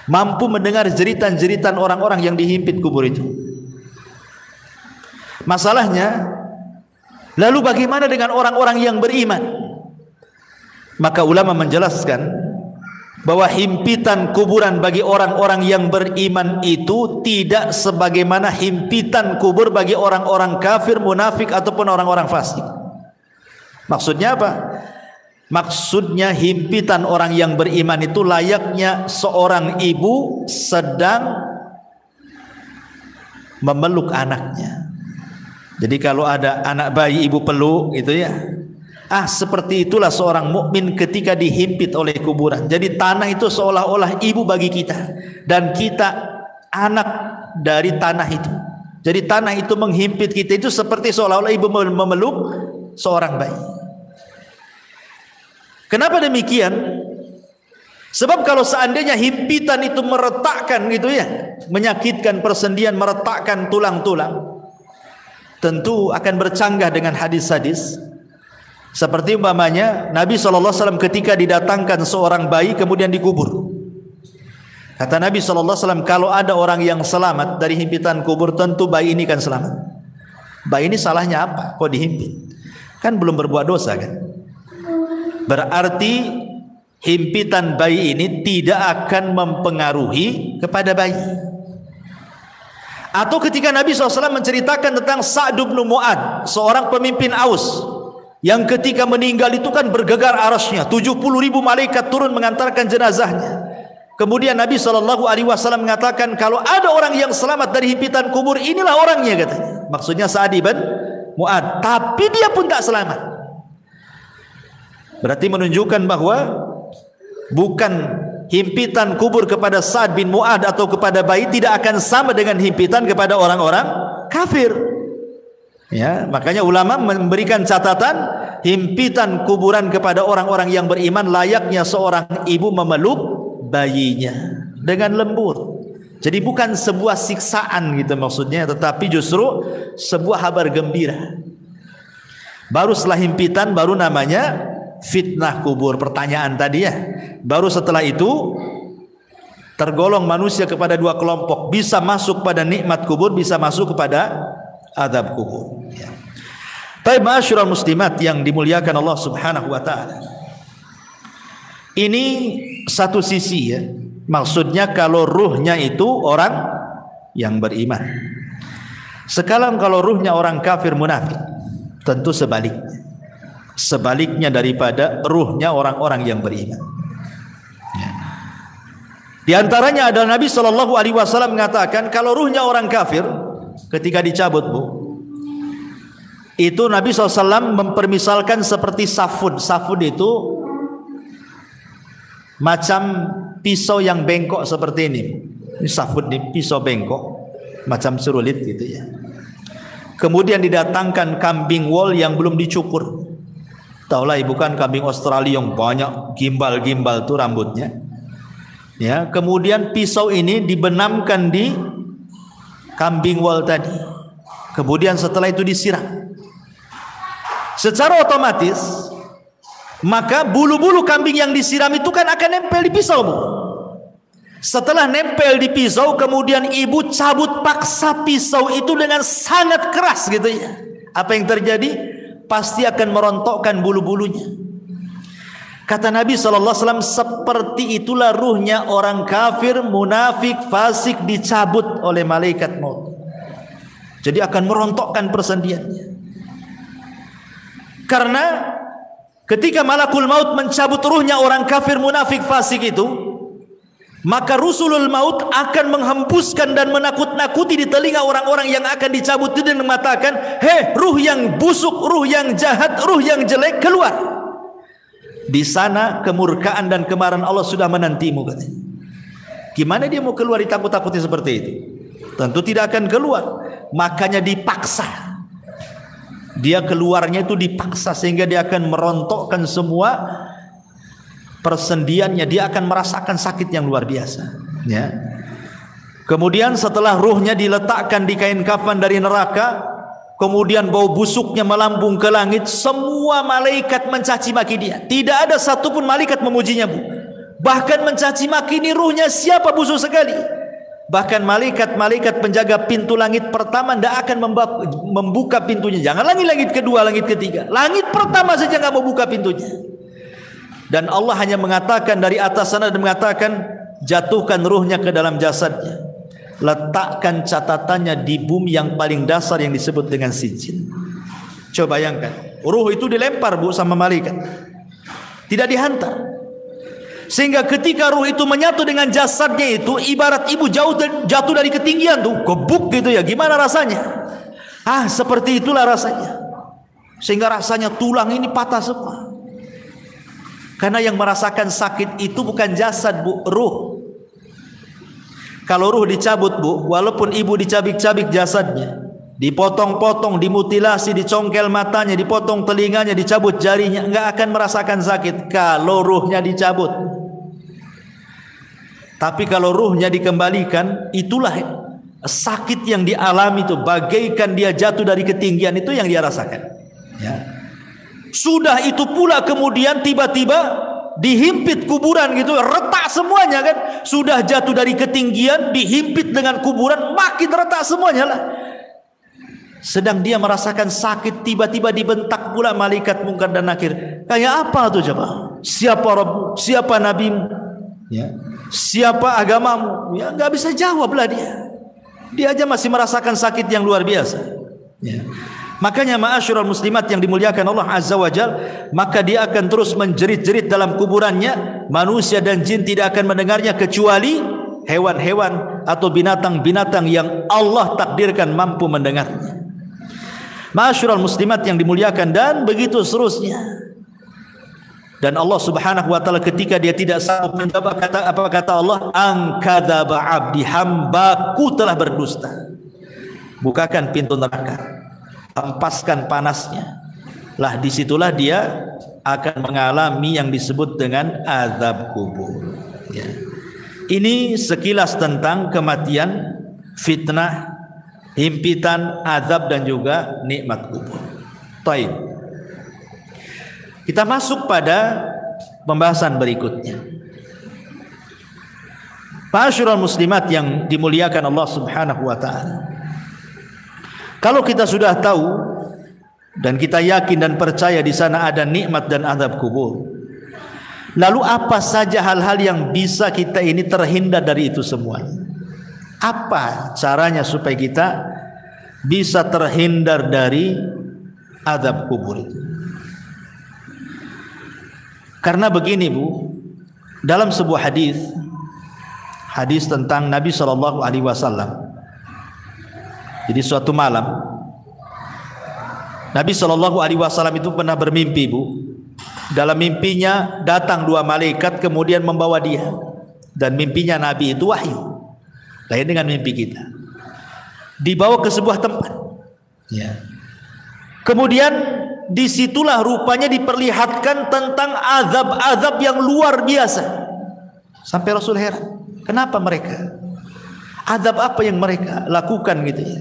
mampu mendengar jeritan-jeritan orang-orang yang dihimpit kubur itu. Masalahnya, lalu bagaimana dengan orang-orang yang beriman? Maka ulama menjelaskan bahwa himpitan kuburan bagi orang-orang yang beriman itu tidak sebagaimana himpitan kubur bagi orang-orang kafir, munafik, ataupun orang-orang fasik. Maksudnya apa? Maksudnya himpitan orang yang beriman itu layaknya seorang ibu sedang memeluk anaknya. Jadi kalau ada anak bayi ibu peluk gitu ya, seperti itulah seorang mukmin ketika dihimpit oleh kuburan. Jadi tanah itu seolah-olah ibu bagi kita, dan kita anak dari tanah itu. Jadi tanah itu menghimpit kita itu seperti seolah-olah ibu memeluk seorang bayi. Kenapa demikian? Sebab kalau seandainya himpitan itu meretakkan gitu ya, menyakitkan persendian, meretakkan tulang-tulang, tentu akan bercanggah dengan hadis-hadis. Seperti umpamanya Nabi SAW ketika didatangkan seorang bayi kemudian dikubur. Kata Nabi SAW, kalau ada orang yang selamat dari himpitan kubur, tentu bayi ini kan selamat. Bayi ini salahnya apa? Kok dihimpit? Kan belum berbuat dosa kan? Berarti himpitan bayi ini tidak akan mempengaruhi kepada bayi. Atau ketika Nabi SAW menceritakan tentang Sa'd bin Mu'ad, seorang pemimpin Aus, yang ketika meninggal itu kan bergegar arasnya, 70.000 malaikat turun mengantarkan jenazahnya. Kemudian Nabi SAW mengatakan, kalau ada orang yang selamat dari himpitan kubur, inilah orangnya, katanya. Maksudnya Sa'd bin Mu'ad. Tapi dia pun tak selamat. Berarti menunjukkan bahwa bukan himpitan kubur kepada Sa'd bin Mu'ad atau kepada bayi tidak akan sama dengan himpitan kepada orang-orang kafir. Ya, makanya ulama memberikan catatan, himpitan kuburan kepada orang-orang yang beriman layaknya seorang ibu memeluk bayinya dengan lembut. Jadi bukan sebuah siksaan gitu maksudnya, tetapi justru sebuah kabar gembira. Baru setelah himpitan baru namanya fitnah kubur, pertanyaan tadi ya. Baru setelah itu tergolong manusia kepada dua kelompok, bisa masuk pada nikmat kubur, bisa masuk kepada azab kubur. Ya. Baik, ma'asyiral muslimat yang dimuliakan Allah Subhanahu wa taala. Ini satu sisi ya. Maksudnya kalau ruhnya itu orang yang beriman. Sekarang kalau ruhnya orang kafir munafik, tentu sebaliknya. Sebaliknya daripada ruhnya orang-orang yang beriman. Ya. Di antaranya adalah Nabi Shallallahu Alaihi Wasallam mengatakan kalau ruhnya orang kafir ketika dicabut, Bu, itu Nabi SAW mempermisalkan seperti safud. Safud itu macam pisau yang bengkok seperti ini. Ini safud, ini pisau bengkok macam serulit gitu ya. Kemudian didatangkan kambing wol yang belum dicukur. Taulah ibu kan kambing Australia yang banyak gimbal-gimbal tuh rambutnya. Ya, kemudian pisau ini dibenamkan di kambing wol tadi. Kemudian setelah itu disiram. Secara otomatis maka bulu-bulu kambing yang disiram itu kan akan nempel di pisau, Bu. Setelah nempel di pisau, kemudian ibu cabut paksa pisau itu dengan sangat keras gitu ya. Apa yang terjadi? Pasti akan merontokkan bulu-bulunya. Kata Nabi SAW, seperti itulah ruhnya orang kafir, munafik, fasik dicabut oleh malaikat maut. Jadi akan merontokkan persendiannya. Karena ketika malakul maut mencabut ruhnya orang kafir, munafik, fasik itu, maka rusulul maut akan menghembuskan dan menakut-nakuti di telinga orang-orang yang akan dicabut itu dan mengatakan, hei ruh yang busuk, ruh yang jahat, ruh yang jelek, keluar. Di sana kemurkaan dan kemarahan Allah sudah menantimu, katanya. Gimana dia mau keluar ditakut-takuti seperti itu? Tentu tidak akan keluar. Makanya dipaksa. Dia keluarnya itu dipaksa sehingga dia akan merontokkan semua persendiannya. Dia akan merasakan sakit yang luar biasa, ya. Kemudian setelah ruhnya diletakkan di kain kafan dari neraka, kemudian bau busuknya melambung ke langit, semua malaikat mencaci maki dia. Tidak ada satupun malaikat memujinya, Bu. Bahkan mencaci maki, ini ruhnya siapa busuk sekali. Bahkan malaikat-malaikat penjaga pintu langit pertama tidak akan membuka pintunya. Jangan lagi langit kedua, langit ketiga. Langit pertama saja nggak mau buka pintunya. Dan Allah hanya mengatakan dari atas sana dan mengatakan, jatuhkan ruhnya ke dalam jasadnya. Letakkan catatannya di bumi yang paling dasar yang disebut dengan sijin. Coba bayangkan, ruh itu dilempar, Bu, sama malaikat. Tidak dihantar. Sehingga ketika ruh itu menyatu dengan jasadnya itu, ibarat ibu jatuh dari ketinggian tuh, gebuk gitu ya. Gimana rasanya? Seperti itulah rasanya. Sehingga rasanya tulang ini patah semua. Karena yang merasakan sakit itu bukan jasad, Bu, ruh. Kalau ruh dicabut, Bu, walaupun ibu dicabik-cabik jasadnya, dipotong-potong, dimutilasi, dicongkel matanya, dipotong telinganya, dicabut jarinya, enggak akan merasakan sakit kalau ruhnya dicabut. Tapi kalau ruhnya dikembalikan, itulah sakit yang dialami itu, bagaikan dia jatuh dari ketinggian, itu yang dia rasakan, ya. Sudah itu pula kemudian tiba-tiba dihimpit kuburan gitu, retak semuanya kan. Sudah jatuh dari ketinggian, dihimpit dengan kuburan, makin retak semuanya lah. Sedang dia merasakan sakit, tiba-tiba dibentak pula malaikat Munkar dan Nakir. Kayak apa tuh coba? Siapa Rabb? Siapa nabimu? Ya. Siapa agamamu? Ya, nggak bisa jawab lah dia. Dia aja masih merasakan sakit yang luar biasa. Ya. Makanya ma'asyiral muslimat yang dimuliakan Allah Azza wa Jal, maka dia akan terus menjerit-jerit dalam kuburannya. Manusia dan jin tidak akan mendengarnya kecuali hewan-hewan atau binatang-binatang yang Allah takdirkan mampu mendengarnya. Ma'asyiral muslimat yang dimuliakan, dan begitu seterusnya. Dan Allah Subhanahu wa taala ketika dia tidak sanggup menjawab, apa kata Allah? Angkadzaba abdi, hambaku telah berdusta. Bukakan pintu neraka, hempaskan panasnya. Lah disitulah dia akan mengalami yang disebut dengan azab kubur, ya. Ini sekilas tentang kematian, fitnah, himpitan, azab dan juga nikmat kubur. Baik. Kita masuk pada pembahasan berikutnya. Ma'asyiral muslimat yang dimuliakan Allah Subhanahu wa taala. Kalau kita sudah tahu dan kita yakin dan percaya di sana ada nikmat dan azab kubur, lalu apa saja hal-hal yang bisa kita ini terhindar dari itu semuanya? Apa caranya supaya kita bisa terhindar dari azab kubur itu? Karena begini Bu, dalam sebuah hadis tentang Nabi SAW. Jadi suatu malam Nabi SAW itu pernah bermimpi Bu. Dalam mimpinya datang dua malaikat kemudian membawa dia, dan mimpinya Nabi itu wahyu, lain dengan mimpi kita. Dibawa ke sebuah tempat, ya. Kemudian disitulah rupanya diperlihatkan tentang azab-azab yang luar biasa. Sampai Rasul heran, kenapa mereka? Azab apa yang mereka lakukan gitu ya?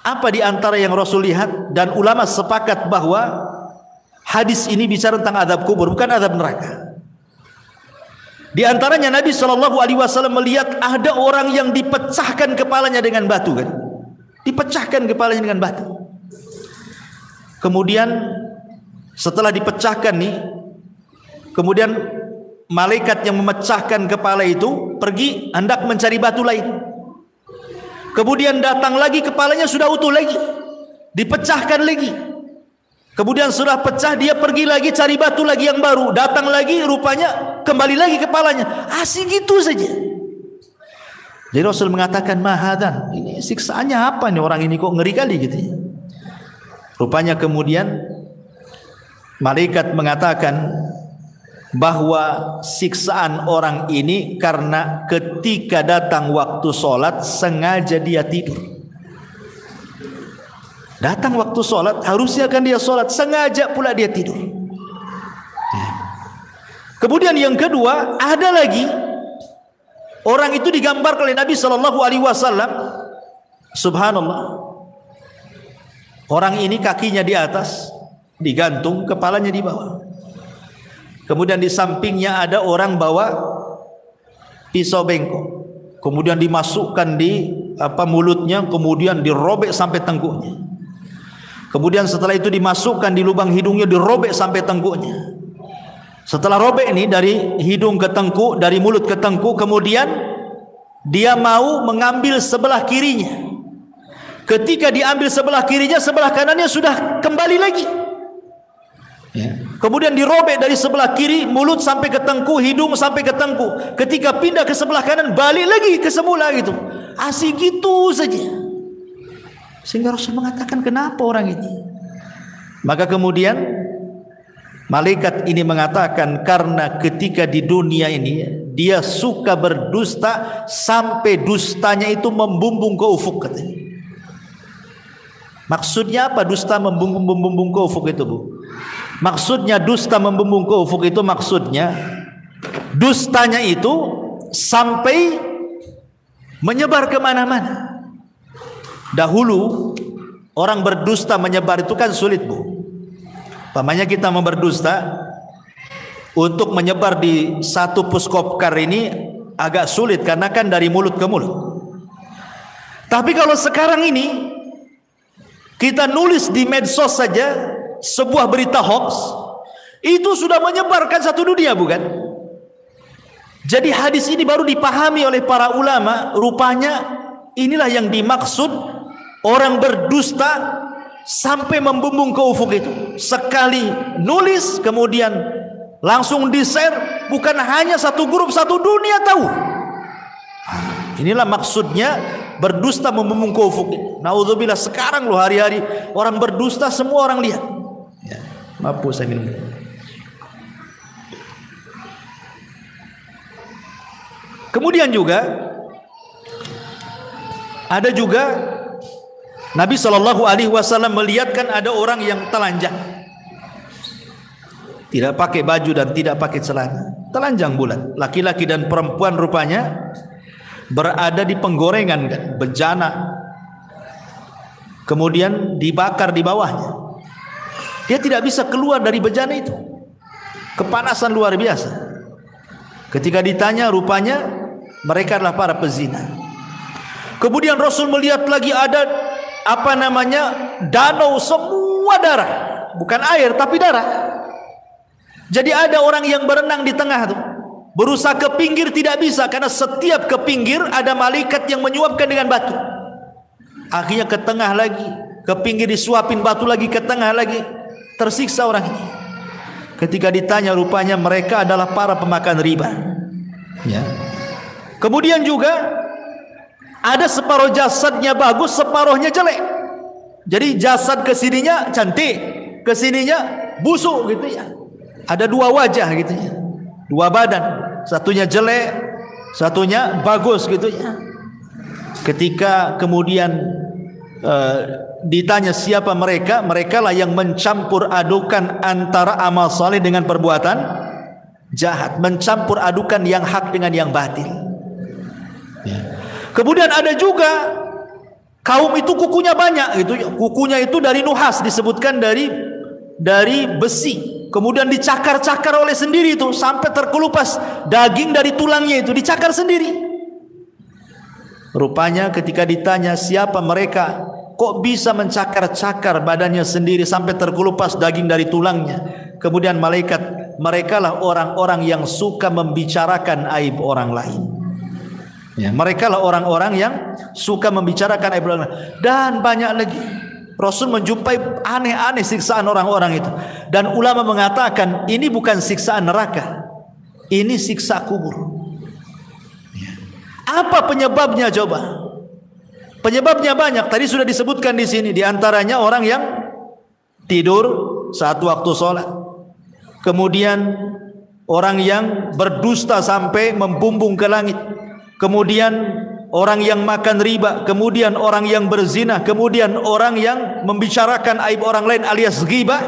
Apa di antara yang Rasul lihat? Dan ulama sepakat bahwa hadis ini bicara tentang azab kubur, bukan azab neraka. Di antaranya Nabi SAW melihat ada orang yang dipecahkan kepalanya dengan batu kan? Dipecahkan kepalanya dengan batu. Kemudian setelah dipecahkan nih, kemudian malaikat yang memecahkan kepala itu pergi hendak mencari batu lain. Kemudian datang lagi, kepalanya sudah utuh lagi, dipecahkan lagi. Kemudian sudah pecah, dia pergi lagi cari batu lagi yang baru, datang lagi, rupanya kembali lagi kepalanya. Asik gitu saja. Jadi Rasul mengatakan, mahadan, ini siksaannya apa nih orang ini, kok ngeri kali gitu ya. Rupanya kemudian malaikat mengatakan bahwa siksaan orang ini karena ketika datang waktu sholat sengaja dia tidur. Datang waktu sholat, harusnya kan dia sholat, sengaja pula dia tidur. Kemudian yang kedua, ada lagi orang itu digambarkan oleh Nabi SAW. Subhanallah, orang ini kakinya di atas digantung, kepalanya di bawah. Kemudian di sampingnya ada orang bawa pisau bengkok, kemudian dimasukkan di mulutnya, kemudian dirobek sampai tengkuknya. Kemudian setelah itu dimasukkan di lubang hidungnya, dirobek sampai tengkuknya. Setelah robek ini dari hidung ke tengkuk, dari mulut ke tengkuk, kemudian dia mau mengambil sebelah kirinya. Ketika diambil sebelah kirinya, sebelah kanannya sudah kembali lagi. Ya. Kemudian dirobek dari sebelah kiri, mulut sampai ke tengkuk, hidung sampai ke tengkuk. Ketika pindah ke sebelah kanan, balik lagi ke semula gitu. Asik gitu saja. Sehingga Rasul mengatakan, kenapa orang ini? Maka kemudian malaikat ini mengatakan, karena ketika di dunia ini dia suka berdusta sampai dustanya itu membumbung ke ufuk katanya. Maksudnya apa dusta membumbung ke ufuk itu Bu? Maksudnya dusta membumbung ke ufuk itu maksudnya dustanya itu sampai menyebar kemana-mana. Dahulu orang berdusta menyebar itu kan sulit Bu. Pamannya kita mau berdusta, untuk menyebar di satu puskopkar ini agak sulit karena kan dari mulut ke mulut. Tapi kalau sekarang ini kita nulis di medsos saja sebuah berita hoax, itu sudah menyebarkan satu dunia bukan? Jadi hadis ini baru dipahami oleh para ulama, rupanya inilah yang dimaksud orang berdusta sampai membumbung ke ufuk itu. Sekali nulis kemudian langsung di-share, bukan hanya satu grup, satu dunia tahu. Inilah maksudnya berdusta membumbung ke ufuk itu. Naudzubillah, sekarang loh hari-hari orang berdusta semua orang lihat. Ya, maaf saya minum. Kemudian juga ada juga Nabi SAW melihatkan ada orang yang telanjang, tidak pakai baju dan tidak pakai celana, telanjang bulat. Laki-laki dan perempuan rupanya berada di penggorengan kan, bejana. Kemudian dibakar di bawahnya. Dia tidak bisa keluar dari bejana itu. Kepanasan luar biasa. Ketika ditanya, rupanya mereka adalah para pezina. Kemudian Rasul melihat lagi ada danau semua darah, bukan air tapi darah. Jadi ada orang yang berenang di tengah tuh, berusaha ke pinggir tidak bisa karena setiap ke pinggir ada malaikat yang menyuapkan dengan batu. Akhirnya ke tengah lagi, ke pinggir disuapin batu lagi, ke tengah lagi, tersiksa orang ini. Ketika ditanya, rupanya mereka adalah para pemakan riba. Ya. Kemudian juga ada separuh jasadnya bagus, separuhnya jelek. Jadi jasad kesininya cantik, kesininya busuk gitu ya. Ada dua wajah gitu ya, dua badan, satunya jelek, satunya bagus gitu ya. Ketika kemudian ditanya siapa mereka, mereka lah yang mencampur adukan antara amal saleh dengan perbuatan jahat, mencampur adukan yang hak dengan yang batil. Ya. Kemudian ada juga kaum itu kukunya banyak gitu, kukunya itu dari nuhas, disebutkan dari besi. Kemudian dicakar-cakar oleh sendiri itu sampai terkelupas daging dari tulangnya itu dicakar sendiri. Rupanya ketika ditanya siapa mereka, kok bisa mencakar-cakar badannya sendiri sampai terkelupas daging dari tulangnya. Kemudian malaikat, merekalah orang-orang yang suka membicarakan aib orang lain. Ya, merekalah orang-orang yang suka membicarakan aib orang lain. Dan banyak lagi. Rasul menjumpai aneh-aneh siksaan orang-orang itu. Dan ulama mengatakan ini bukan siksaan neraka, ini siksa kubur. Apa penyebabnya coba? Penyebabnya banyak. Tadi sudah disebutkan di sini. Di antaranya orang yang tidur saat waktu sholat. Kemudian orang yang berdusta sampai membumbung ke langit. Kemudian orang yang makan riba, kemudian orang yang berzina, kemudian orang yang membicarakan aib orang lain alias ghibah.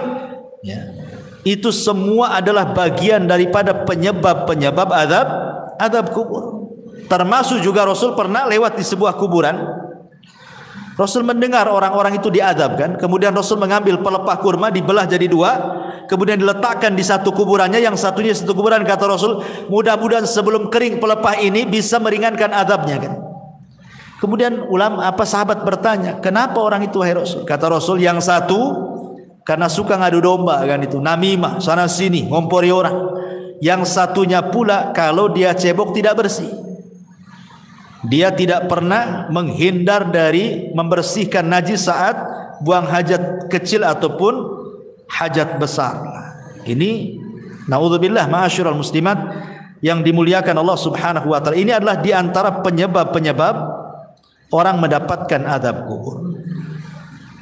Ya. Itu semua adalah bagian daripada penyebab-penyebab azab kubur. Termasuk juga Rasul pernah lewat di sebuah kuburan. Rasul mendengar orang-orang itu diazabkan. Kemudian Rasul mengambil pelepah kurma, dibelah jadi dua, kemudian diletakkan di satu kuburannya, yang satunya satu kuburan. Kata Rasul, mudah-mudahan sebelum kering pelepah ini bisa meringankan azabnya kan. Kemudian sahabat bertanya, kenapa orang itu wahai Rasul? Kata Rasul, yang satu karena suka ngadu domba kan, itu namimah, sana sini ngompori orang. Yang satunya pula kalau dia cebok tidak bersih. Dia tidak pernah menghindar dari membersihkan najis saat buang hajat kecil ataupun hajat besar. Ini naudzubillah ma'asyiral muslimat yang dimuliakan Allah Subhanahu wa taala. Ini adalah di antara penyebab-penyebab orang mendapatkan azab kubur.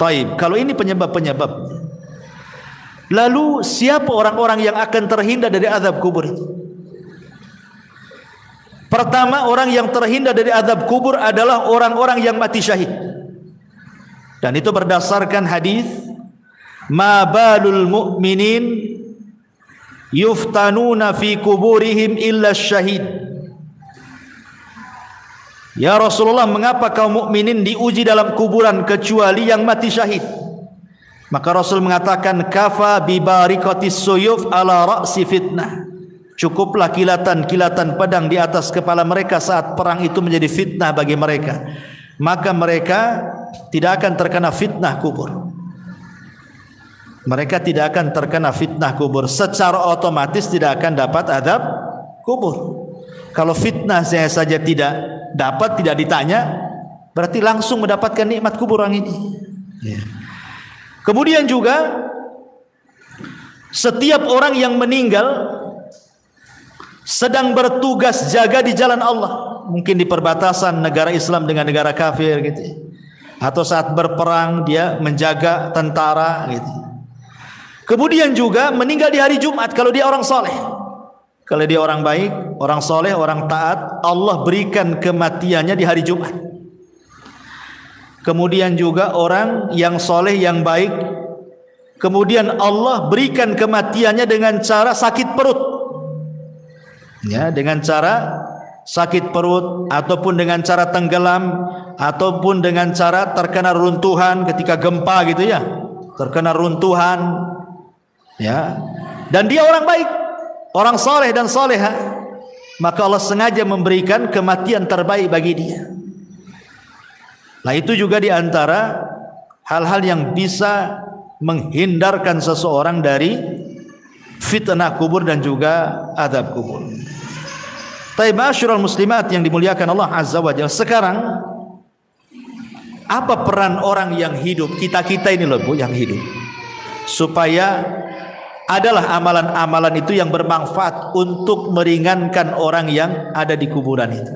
Taib, kalau ini penyebab-penyebab, lalu siapa orang-orang yang akan terhindar dari azab kubur itu? Pertama, orang yang terhindar dari azab kubur adalah orang-orang yang mati syahid. Dan itu berdasarkan hadis, ma balul mu'minin yuftanuna fi kuburihim illa syahid. Ya Rasulullah, mengapa kaum mukminin diuji dalam kuburan kecuali yang mati syahid? Maka Rasul mengatakan, kafa bi barikatis suyuf ala ra'si fitnah. Cukuplah kilatan-kilatan pedang di atas kepala mereka saat perang itu menjadi fitnah bagi mereka. Maka mereka tidak akan terkena fitnah kubur. Mereka tidak akan terkena fitnah kubur. Secara otomatis tidak akan dapat azab kubur. Kalau fitnah saya saja tidak dapat, tidak ditanya, berarti langsung mendapatkan nikmat kubur orang ini. Ya. Kemudian juga setiap orang yang meninggal sedang bertugas jaga di jalan Allah, mungkin di perbatasan negara Islam dengan negara kafir gitu, atau saat berperang dia menjaga tentara gitu. Kemudian juga meninggal di hari Jumat kalau dia orang soleh. Kalau dia orang baik, orang soleh, orang taat, Allah berikan kematiannya di hari Jumat. Kemudian juga orang yang soleh, yang baik, kemudian Allah berikan kematiannya dengan cara sakit perut. Ya, dengan cara sakit perut, ataupun dengan cara tenggelam, ataupun dengan cara terkena runtuhan ketika gempa gitu ya, terkena runtuhan, ya. Dan dia orang baik, orang soleh dan soleha, maka Allah sengaja memberikan kematian terbaik bagi dia. Nah, itu juga diantara hal-hal yang bisa menghindarkan seseorang dari fitnah kubur dan juga azab kubur. Taib ma'asyiral muslimat yang dimuliakan Allah Azza wa Jalla. Sekarang apa peran orang yang hidup, kita-kita ini loh Bu, yang hidup, supaya adalah amalan-amalan itu yang bermanfaat untuk meringankan orang yang ada di kuburan itu.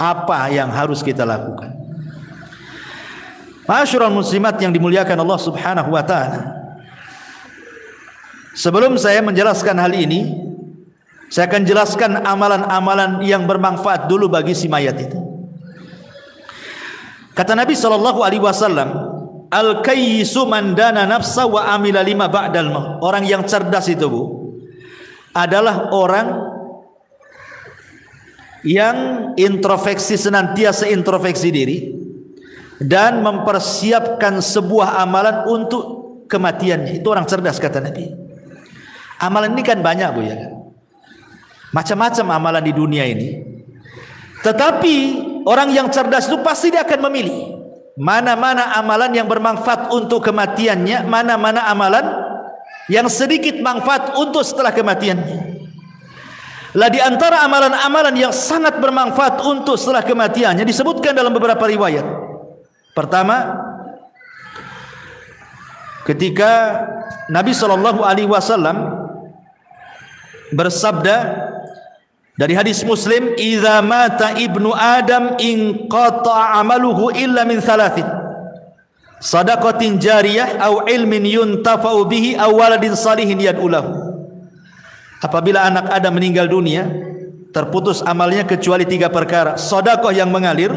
Apa yang harus kita lakukan? Ma'asyiral muslimat yang dimuliakan Allah Subhanahu wa taala. Sebelum saya menjelaskan hal ini, saya akan jelaskan amalan-amalan yang bermanfaat dulu bagi si mayat itu. Kata Nabi sallallahu alaihi wasallam, al-kayyisu man dana nafsa wa amila lima ba'dal maut. Orang yang cerdas itu Bu, adalah orang yang introspeksi, senantiasa introspeksi diri dan mempersiapkan sebuah amalan untuk kematiannya. Itu orang cerdas kata Nabi. Amalan ini kan banyak Bu ya kan? Macam-macam amalan di dunia ini. Tetapi orang yang cerdas itu pasti dia akan memilih mana-mana amalan yang bermanfaat untuk kematiannya, mana-mana amalan yang sedikit manfaat untuk setelah kematiannya. Lah di antara amalan-amalan yang sangat bermanfaat untuk setelah kematiannya disebutkan dalam beberapa riwayat. Pertama, ketika Nabi SAW bersabda dari hadis Muslim, "Idza mata ibnu Adam inqata'a amaluhu illa min thalathin. Shadaqatin jariyah aw ilmin yuntafa'u bihi aw waladin salihin yad'u lahu." Apabila anak Adam meninggal dunia, terputus amalnya kecuali 3 perkara: sedekah yang mengalir,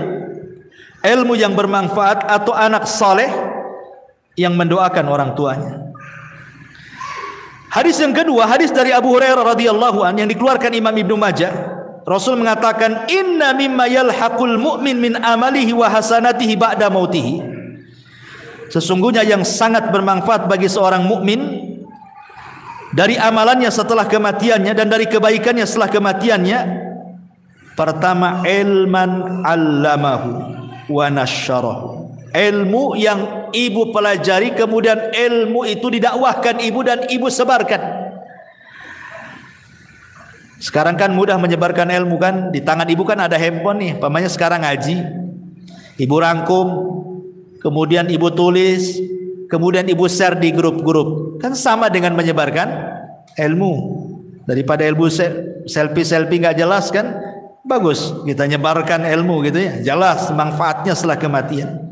ilmu yang bermanfaat, atau anak saleh yang mendoakan orang tuanya. Hadis yang kedua, hadis dari Abu Hurairah radhiyallahu an yang dikeluarkan Imam Ibnu Majah. Rasul mengatakan, "Inna mimma yalhaqul mu'min min amalihi wa hasanatihi ba'da mautihi." Sesungguhnya yang sangat bermanfaat bagi seorang mukmin dari amalannya setelah kematiannya dan dari kebaikannya setelah kematiannya, pertama, ilman 'allamahu wa nasyarahu. Ilmu yang ibu pelajari, kemudian ilmu itu didakwahkan ibu dan ibu sebarkan. Sekarang kan mudah menyebarkan ilmu kan, di tangan ibu kan ada handphone nih, pamannya sekarang ngaji, ibu rangkum, kemudian ibu tulis, kemudian ibu share di grup-grup, kan sama dengan menyebarkan ilmu. Daripada ilmu selfie-selfie nggak jelas kan, bagus kita nyebarkan ilmu gitu ya, jelas manfaatnya setelah kematian.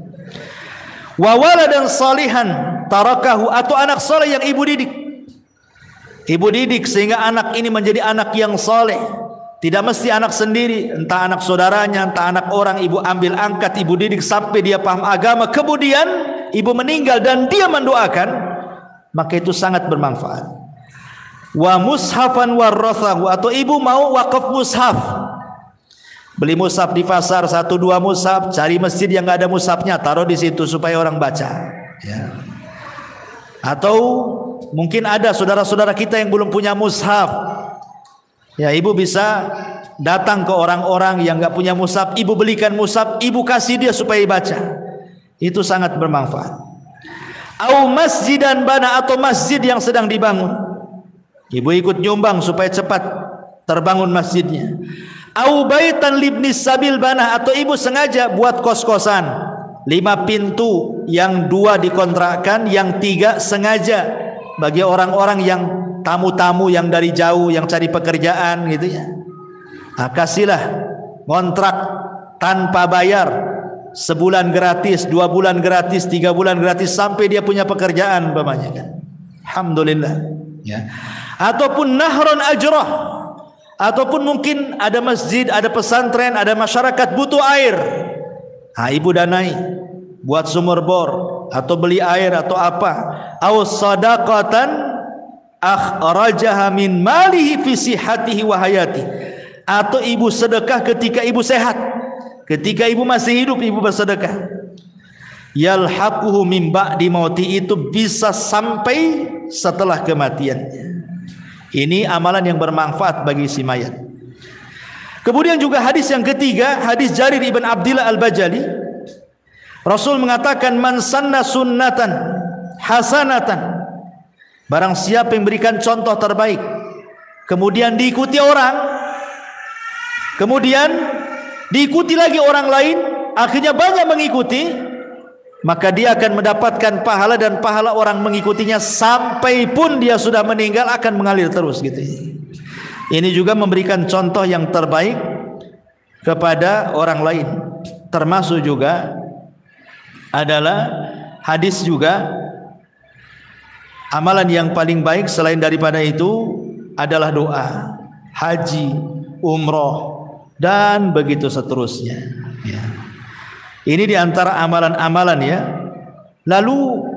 Wa waladan salihan tarakahu, atau anak saleh yang ibu didik. Ibu didik sehingga anak ini menjadi anak yang saleh. Tidak mesti anak sendiri, entah anak saudaranya, entah anak orang, ibu ambil angkat, ibu didik sampai dia paham agama, kemudian ibu meninggal dan dia mendoakan, maka itu sangat bermanfaat. Wa mushafan warathahu, atau ibu mau wakaf mushaf. Beli mushaf di pasar 1-2 mushaf, cari masjid yang nggak ada mushafnya, taruh di situ supaya orang baca. Ya. Atau mungkin ada saudara-saudara kita yang belum punya mushaf. Ya, ibu bisa datang ke orang-orang yang nggak punya mushaf, ibu belikan mushaf, ibu kasih dia supaya baca. Itu sangat bermanfaat. Au masjidan bana, atau masjid yang sedang dibangun, ibu ikut nyumbang supaya cepat terbangun masjidnya. Au baitan libni sabil bana, atau ibu sengaja buat kos-kosan 5 pintu, yang 2 dikontrakkan, yang 3 sengaja bagi orang-orang yang tamu-tamu yang dari jauh yang cari pekerjaan gitu ya. Nah, kasihlah kontrak tanpa bayar, sebulan gratis, 2 bulan gratis, 3 bulan gratis, sampai dia punya pekerjaan umpamanya kan. Alhamdulillah ya. Ataupun nahron ajrah, ataupun mungkin ada masjid, ada pesantren, ada masyarakat butuh air. Nah, ibu danai buat sumur bor atau beli air atau apa. Aw sadaqatan akhrajaha min malihi fi sihhatihi wa hayati, atau ibu sedekah ketika ibu sehat, ketika ibu masih hidup ibu bersedekah. Yalhaquhu min ba'di mauti, itu bisa sampai setelah kematiannya. Ini amalan yang bermanfaat bagi si mayat. Kemudian juga hadis yang ketiga, hadis Jarir ibn Abdillah al-Bajali, Rasul mengatakan, man sanna sunnatan hasanatan, barang siapa yang berikan contoh terbaik kemudian diikuti orang, kemudian diikuti lagi orang lain, akhirnya banyak mengikuti, maka dia akan mendapatkan pahala, dan pahala orang mengikutinya sampai pun dia sudah meninggal akan mengalir terus gitu. Ini juga memberikan contoh yang terbaik kepada orang lain. Termasuk juga adalah hadis juga, amalan yang paling baik selain daripada itu adalah doa, haji, umroh, dan begitu seterusnya ya. Ini diantara amalan-amalan ya. Lalu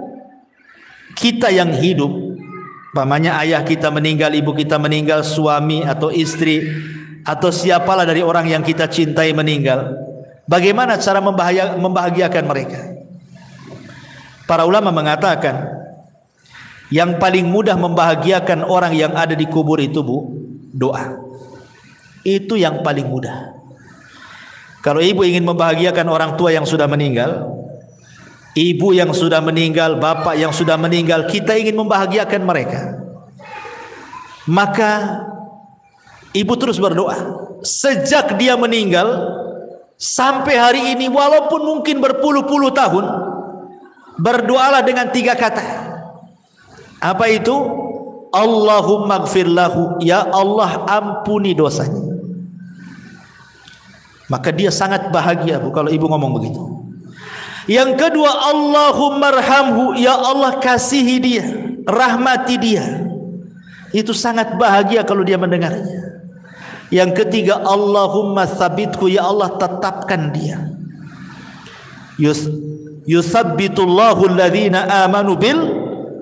kita yang hidup, umpamanya ayah kita meninggal, ibu kita meninggal, suami atau istri atau siapalah dari orang yang kita cintai meninggal, bagaimana cara membahagiakan mereka? Para ulama mengatakan yang paling mudah membahagiakan orang yang ada di kubur itu doa. Itu yang paling mudah. Kalau ibu ingin membahagiakan orang tua yang sudah meninggal, ibu yang sudah meninggal, bapak yang sudah meninggal, kita ingin membahagiakan mereka, maka ibu terus berdoa sejak dia meninggal sampai hari ini, walaupun mungkin berpuluh-puluh tahun. Berdoalah dengan 3 kata. Apa itu? Allahumma gfir lahu, ya Allah ampuni dosanya. Maka dia sangat bahagia bu kalau ibu ngomong begitu. Yang kedua, Allahumma arhamhu, ya Allah kasihi dia, rahmati dia. Itu sangat bahagia kalau dia mendengarnya. Yang ketiga, Allahumma tsabithu, ya Allah tetapkan dia. Yutsabbitullahu alladhina amanu bil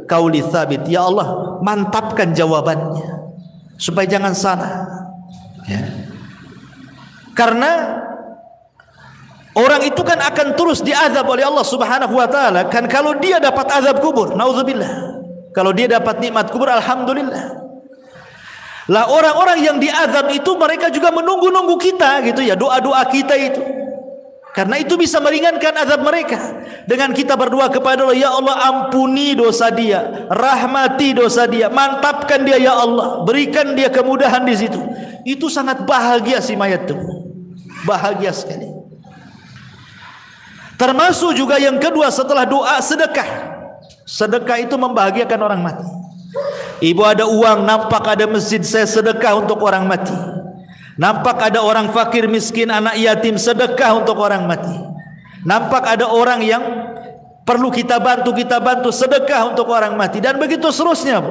qauli tsabit, ya Allah mantapkan jawabannya supaya jangan salah ya. Karena orang itu kan akan terus diazab oleh Allah Subhanahu wa taala kan. Kalau dia dapat azab kubur, naudzubillah. Kalau dia dapat nikmat kubur, alhamdulillah. Lah orang-orang yang diazab itu mereka juga menunggu-nunggu kita gitu ya, doa-doa kita itu. Karena itu bisa meringankan azab mereka. Dengan kita berdoa kepada Allah, ya Allah ampuni dosa dia, rahmati dosa dia, mantapkan dia ya Allah, berikan dia kemudahan di situ. Itu sangat bahagia si mayat itu. Bahagia sekali. Termasuk juga yang kedua setelah doa, sedekah. Sedekah itu membahagiakan orang mati. Ibu ada uang, nampak ada masjid, saya sedekah untuk orang mati. Nampak ada orang fakir miskin, anak yatim, sedekah untuk orang mati. Nampak ada orang yang perlu kita bantu, sedekah untuk orang mati. Dan begitu seterusnya bu.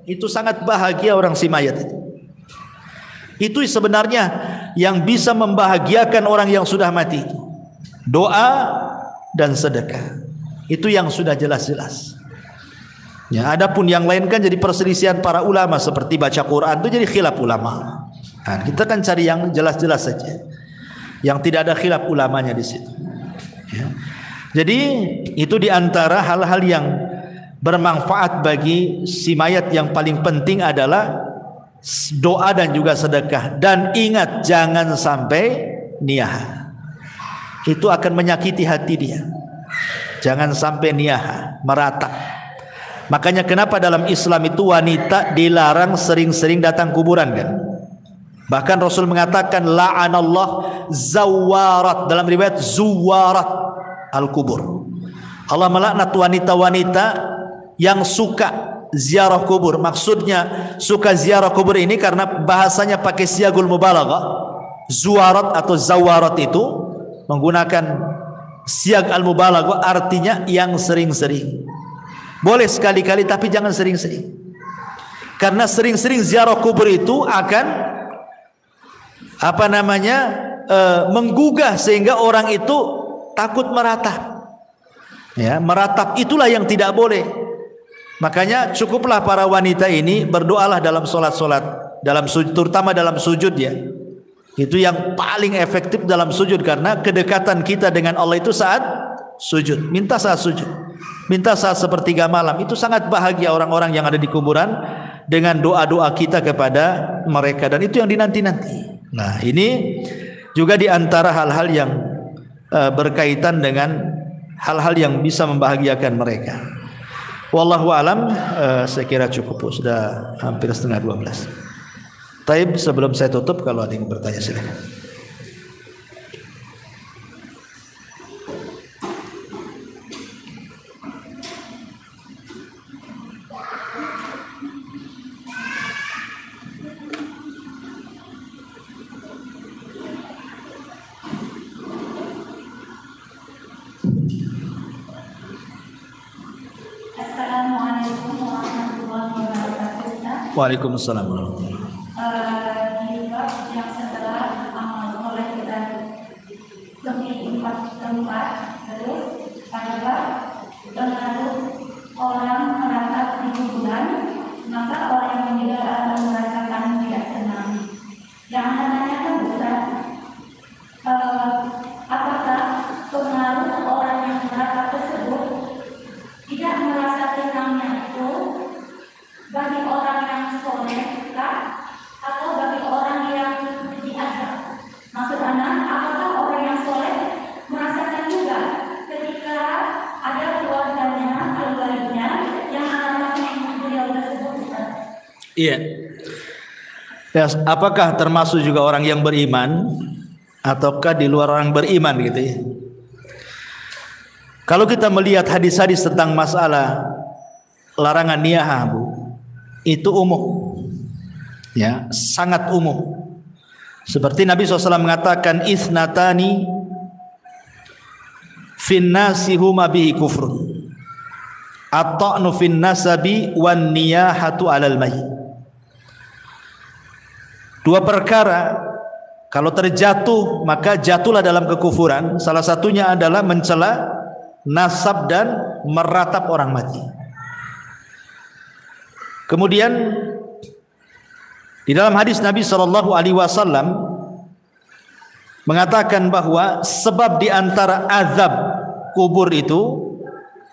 Itu sangat bahagia orang si mayat itu. Itu sebenarnya yang bisa membahagiakan orang yang sudah mati itu. Doa dan sedekah. Itu yang sudah jelas-jelas. Ya, adapun yang lain kan jadi perselisihan para ulama, seperti baca Quran itu jadi khilaf ulama. Nah, kita kan cari yang jelas-jelas saja, yang tidak ada khilaf ulamanya di situ. Ya. Jadi itu diantara hal-hal yang bermanfaat bagi si mayat. Yang paling penting adalah doa dan juga sedekah. Dan ingat jangan sampai niyaha. Itu akan menyakiti hati dia. Jangan sampai niyaha, meratap. Makanya kenapa dalam Islam itu wanita dilarang sering-sering datang kuburan kan? Bahkan Rasul mengatakan la'anallah zawarat, dalam riwayat zuwarat al-kubur. Allah melaknat wanita-wanita yang suka ziarah kubur. Maksudnya suka ziarah kubur ini karena bahasanya pakai siagul mubalaghah. Zuwarat atau zawarat itu menggunakan siag al-mubalaghah, artinya yang sering-sering. Boleh sekali-kali tapi jangan sering-sering. Karena sering-sering ziarah kubur itu akan menggugah sehingga orang itu takut meratap. Ya, meratap itulah yang tidak boleh. Makanya cukuplah para wanita ini berdoalah dalam solat-solat, dalam sujud, terutama dalam sujud ya. Itu yang paling efektif dalam sujud, karena kedekatan kita dengan Allah itu saat sujud. Minta saat sujud, minta saat sepertiga malam. Itu sangat bahagia orang-orang yang ada di kuburan dengan doa-doa kita kepada mereka, dan itu yang dinanti-nanti. Nah, ini juga di antara hal-hal yang berkaitan dengan hal-hal yang bisa membahagiakan mereka. Wallahu alam, saya kira cukup, sudah hampir setengah 12. Taib, sebelum saya tutup, kalau ada yang bertanya silakan. Assalamualaikum warahmatullahi wabarakatuh. Waalaikumsalam warahmatullahi wabarakatuh. Di bab yang setelah mulai kita lebih tempat, terus pada bab pengaruh orang merasa di kuburan, maka orang yang meninggal akan merasakan tidak tenang. Yang anda tanyakan bukan apakah pengaruh orang yang merasa tersebut tidak merasa tenangnya itu bagi orang yang soleh atau bagi orang yang diazab. Maksud anak, apakah orang yang soleh merasakan juga ketika ada keluarganya yang anak-anaknya beliau tersebut? Iya. Ya, apakah termasuk juga orang yang beriman ataukah di luar orang beriman gitu ya? Kalau kita melihat hadis-hadis tentang masalah larangan niyahah, Bu, itu umum. Ya, sangat umum. Seperti Nabi SAW mengatakan, isnatani fin nasi huma bihi kufrun, at-ta'nu fin nasabi wan niyahatu 'alal mayyit. Dua perkara kalau terjatuh maka jatuhlah dalam kekufuran. Salah satunya adalah mencela nasab dan meratap orang mati. Kemudian di dalam hadis Nabi Shallallahu Alaihi Wasallam mengatakan bahwa sebab di antara azab kubur itu,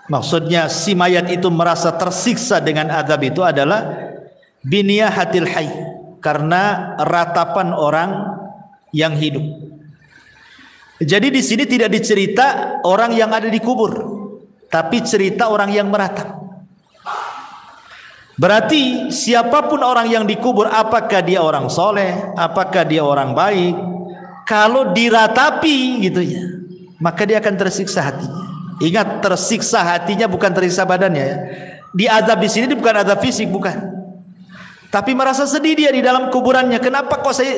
maksudnya si mayat itu merasa tersiksa dengan azab itu adalah biniyahatil hayy, karena ratapan orang yang hidup. Jadi di sini tidak dicerita orang yang ada di kubur, tapi cerita orang yang meratap. Berarti siapapun orang yang dikubur, apakah dia orang soleh, apakah dia orang baik, kalau diratapi gitu ya, maka dia akan tersiksa hatinya. Ingat, tersiksa hatinya, bukan tersiksa badannya ya. Di azab di sini bukan azab fisik, bukan. Tapi merasa sedih dia di dalam kuburannya. Kenapa kok saya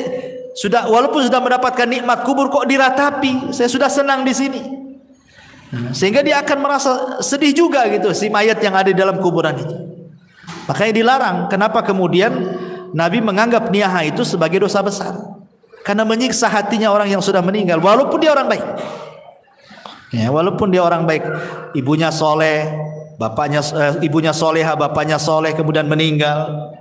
sudah, walaupun sudah mendapatkan nikmat kubur, kok diratapi? Saya sudah senang di sini. Sehingga dia akan merasa sedih juga gitu, si mayat yang ada di dalam kuburan itu. Makanya dilarang. Kenapa kemudian Nabi menganggap niyahah itu sebagai dosa besar? Karena menyiksa hatinya orang yang sudah meninggal, walaupun dia orang baik. Ya, walaupun dia orang baik, ibunya soleh, bapaknya ibunya soleha, bapaknya soleh, kemudian meninggal,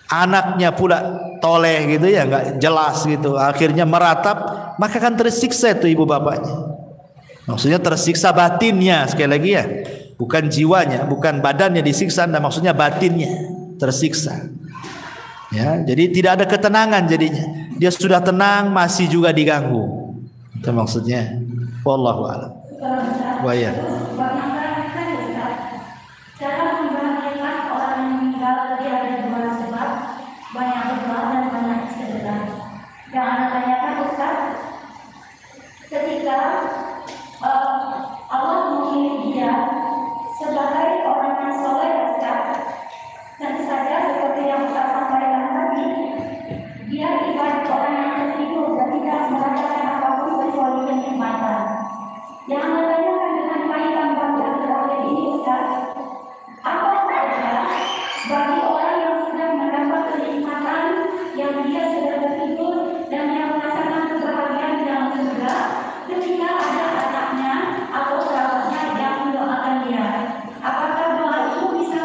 anaknya pula toleh gitu ya, nggak jelas gitu, akhirnya meratap, maka kan tersiksa itu ibu bapaknya. Maksudnya tersiksa batinnya, sekali lagi ya, bukan jiwanya, bukan badannya disiksa, nah maksudnya batinnya tersiksa. Ya, jadi tidak ada ketenangan jadinya. Dia sudah tenang masih juga diganggu. Itu maksudnya. Wallahu a'lam. Wa ya. Cara membahagiakan orang yang meninggal tadi ada dua sebab, banyak berdoa dan banyak sedekah. Yang anda tanyakan Ustaz, ketika Allah memilih dia sebagai orang yang soleh, tentu saja seperti yang Ustaz sampaikan tadi, dia ibarat orang yang tertidur dan tidak merasakan apapun kecuali kenikmatan. Yang anda tanyakan dengan kaitan pada terakhir ini Ustaz, apa saja bagi orang yang sudah mendapat kenikmatan, yang dia sudah tertidur dan yang merasakan kebahagiaan di dalam surga, ketika ada anaknya atau sahabatnya yang mendoakan dia, apakah doa itu bisa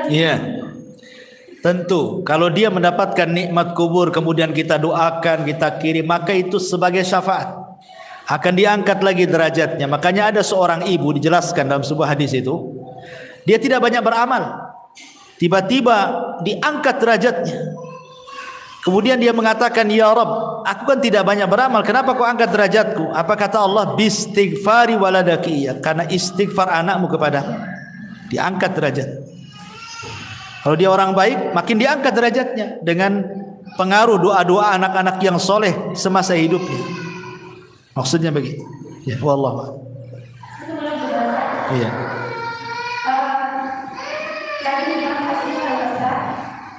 Iya. Tentu kalau dia mendapatkan nikmat kubur kemudian kita doakan, kita kirim, maka itu sebagai syafaat. Akan diangkat lagi derajatnya. Makanya ada seorang ibu dijelaskan dalam sebuah hadis itu, dia tidak banyak beramal, tiba-tiba diangkat derajatnya. Kemudian dia mengatakan, ya Rabb, aku kan tidak banyak beramal, kenapa kau angkat derajatku? Apa kata Allah? Bistighfari waladaki, karena istighfar anakmu kepadamu, diangkat derajat. Kalau dia orang baik, makin diangkat derajatnya dengan pengaruh doa-doa anak-anak yang soleh semasa hidupnya. Maksudnya begitu. Ya, wallah. Iya.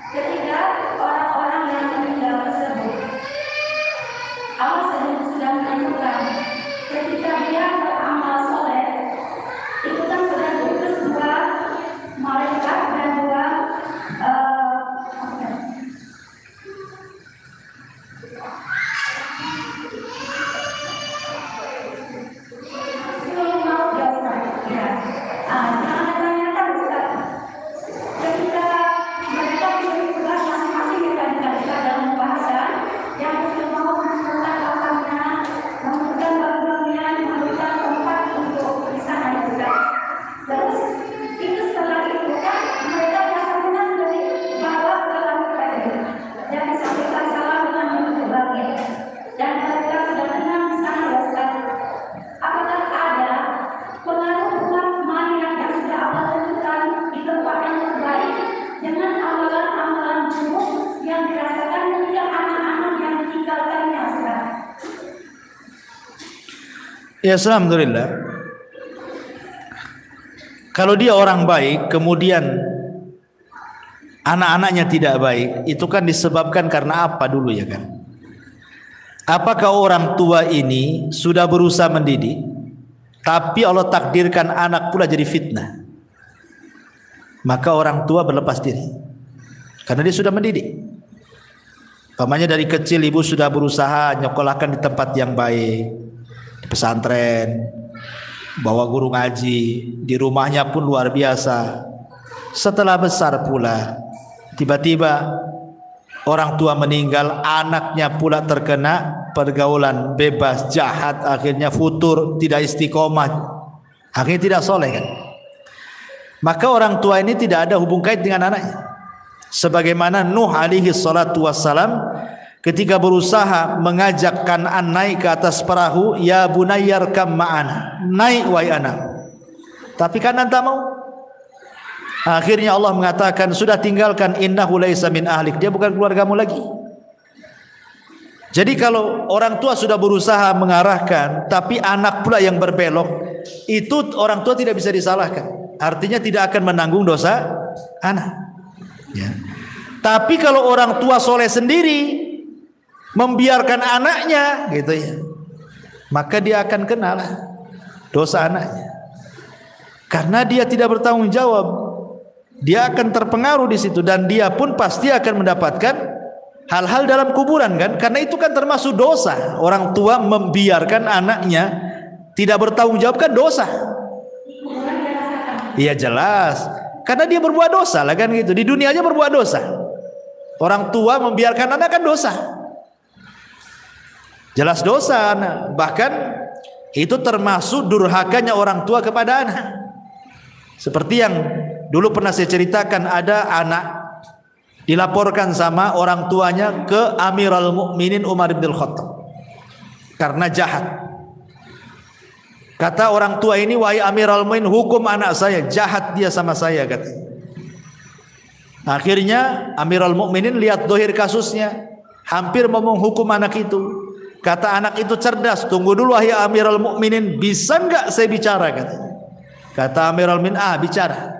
Ketika orang-orang yang meninggal tersebut, Allah sudah menentukan ketika dia beramal soleh, itu kan sudah diutus dua malaikat dan dua Ya, alhamdulillah. Kalau dia orang baik, kemudian anak-anaknya tidak baik, itu kan disebabkan karena apa dulu ya kan? Apakah orang tua ini sudah berusaha mendidik, tapi Allah takdirkan anak pula jadi fitnah, maka orang tua berlepas diri karena dia sudah mendidik. Pamannya dari kecil ibu sudah berusaha nyekolahkan di tempat yang baik, pesantren, bawa guru ngaji, di rumahnya pun luar biasa. Setelah besar pula, tiba-tiba orang tua meninggal, anaknya pula terkena pergaulan bebas, jahat, akhirnya futur, tidak istiqomah, akhirnya tidak soleh kan. Maka orang tua ini tidak ada hubung kait dengan anaknya. Sebagaimana Nuh alaihi salatu wassalam ketika berusaha mengajak Kan'an naik ke atas perahu, ya bunayyarkam ma'ana, naik wahai anak. Tapi Kan'an tak mau. Akhirnya Allah mengatakan, sudah tinggalkan, innahu laisa min ahlik, dia bukan keluargamu lagi. Jadi kalau orang tua sudah berusaha mengarahkan, tapi anak pula yang berbelok, itu orang tua tidak bisa disalahkan. Artinya tidak akan menanggung dosa anak. Ya. Tapi kalau orang tua soleh sendiri membiarkan anaknya gitu ya, maka dia akan kenal dosa anaknya, karena dia tidak bertanggung jawab. Dia akan terpengaruh di situ dan dia pun pasti akan mendapatkan hal-hal dalam kuburan kan, karena itu kan termasuk dosa. Orang tua membiarkan anaknya tidak bertanggung jawab kan dosa. Iya jelas, karena dia berbuat dosa lah kan gitu. Di dunia aja berbuat dosa. Orang tua membiarkan anak kan dosa. Jelas dosa anak. Bahkan itu termasuk durhakanya orang tua kepada anak. Seperti yang dulu pernah saya ceritakan, ada anak dilaporkan sama orang tuanya ke Amirul Mukminin Umar bin Khattab karena jahat. Kata orang tua ini, wahai Amirul Mukminin, hukum anak saya, jahat dia sama saya kata. Akhirnya Amirul Mukminin lihat dohir kasusnya, hampir mau menghukum anak itu. Kata anak itu cerdas, tunggu dulu wahai Amirul Mukminin, bisa enggak saya bicara kata. Kata Amirul Mukminin, bicara.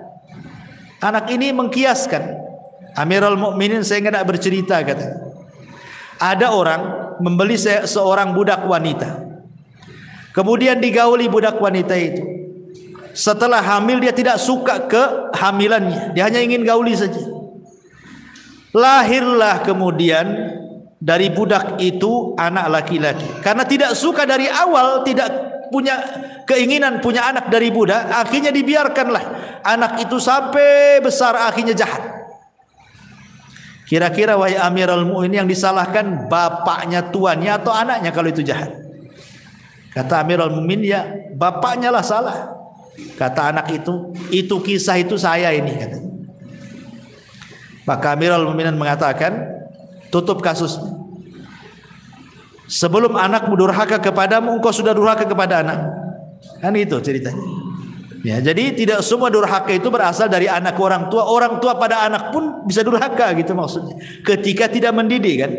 Anak ini mengkiaskan, Amirul Mukminin saya enggak bercerita kata. Ada orang membeli seorang budak wanita, kemudian digauli budak wanita itu. Setelah hamil dia tidak suka kehamilannya, dia hanya ingin gauli saja. Lahirlah kemudian dari budak itu anak laki-laki. Karena tidak suka dari awal, tidak punya keinginan punya anak dari budak, akhirnya dibiarkanlah anak itu sampai besar, akhirnya jahat. Kira-kira wahai Amirul Mukminin, yang disalahkan bapaknya, tuannya, atau anaknya kalau itu jahat? Kata Amirul Mukminin, ya bapaknya lah salah. Kata anak itu kisah itu saya ini, katanya. Maka Amirul Mukminin mengatakan, tutup kasusnya. Sebelum anakmu durhaka kepadamu, engkau sudah durhaka kepada anak. Kan itu ceritanya. Ya, jadi tidak semua durhaka itu berasal dari anak orang tua. Orang tua pada anak pun bisa durhaka gitu maksudnya. Ketika tidak mendidik kan.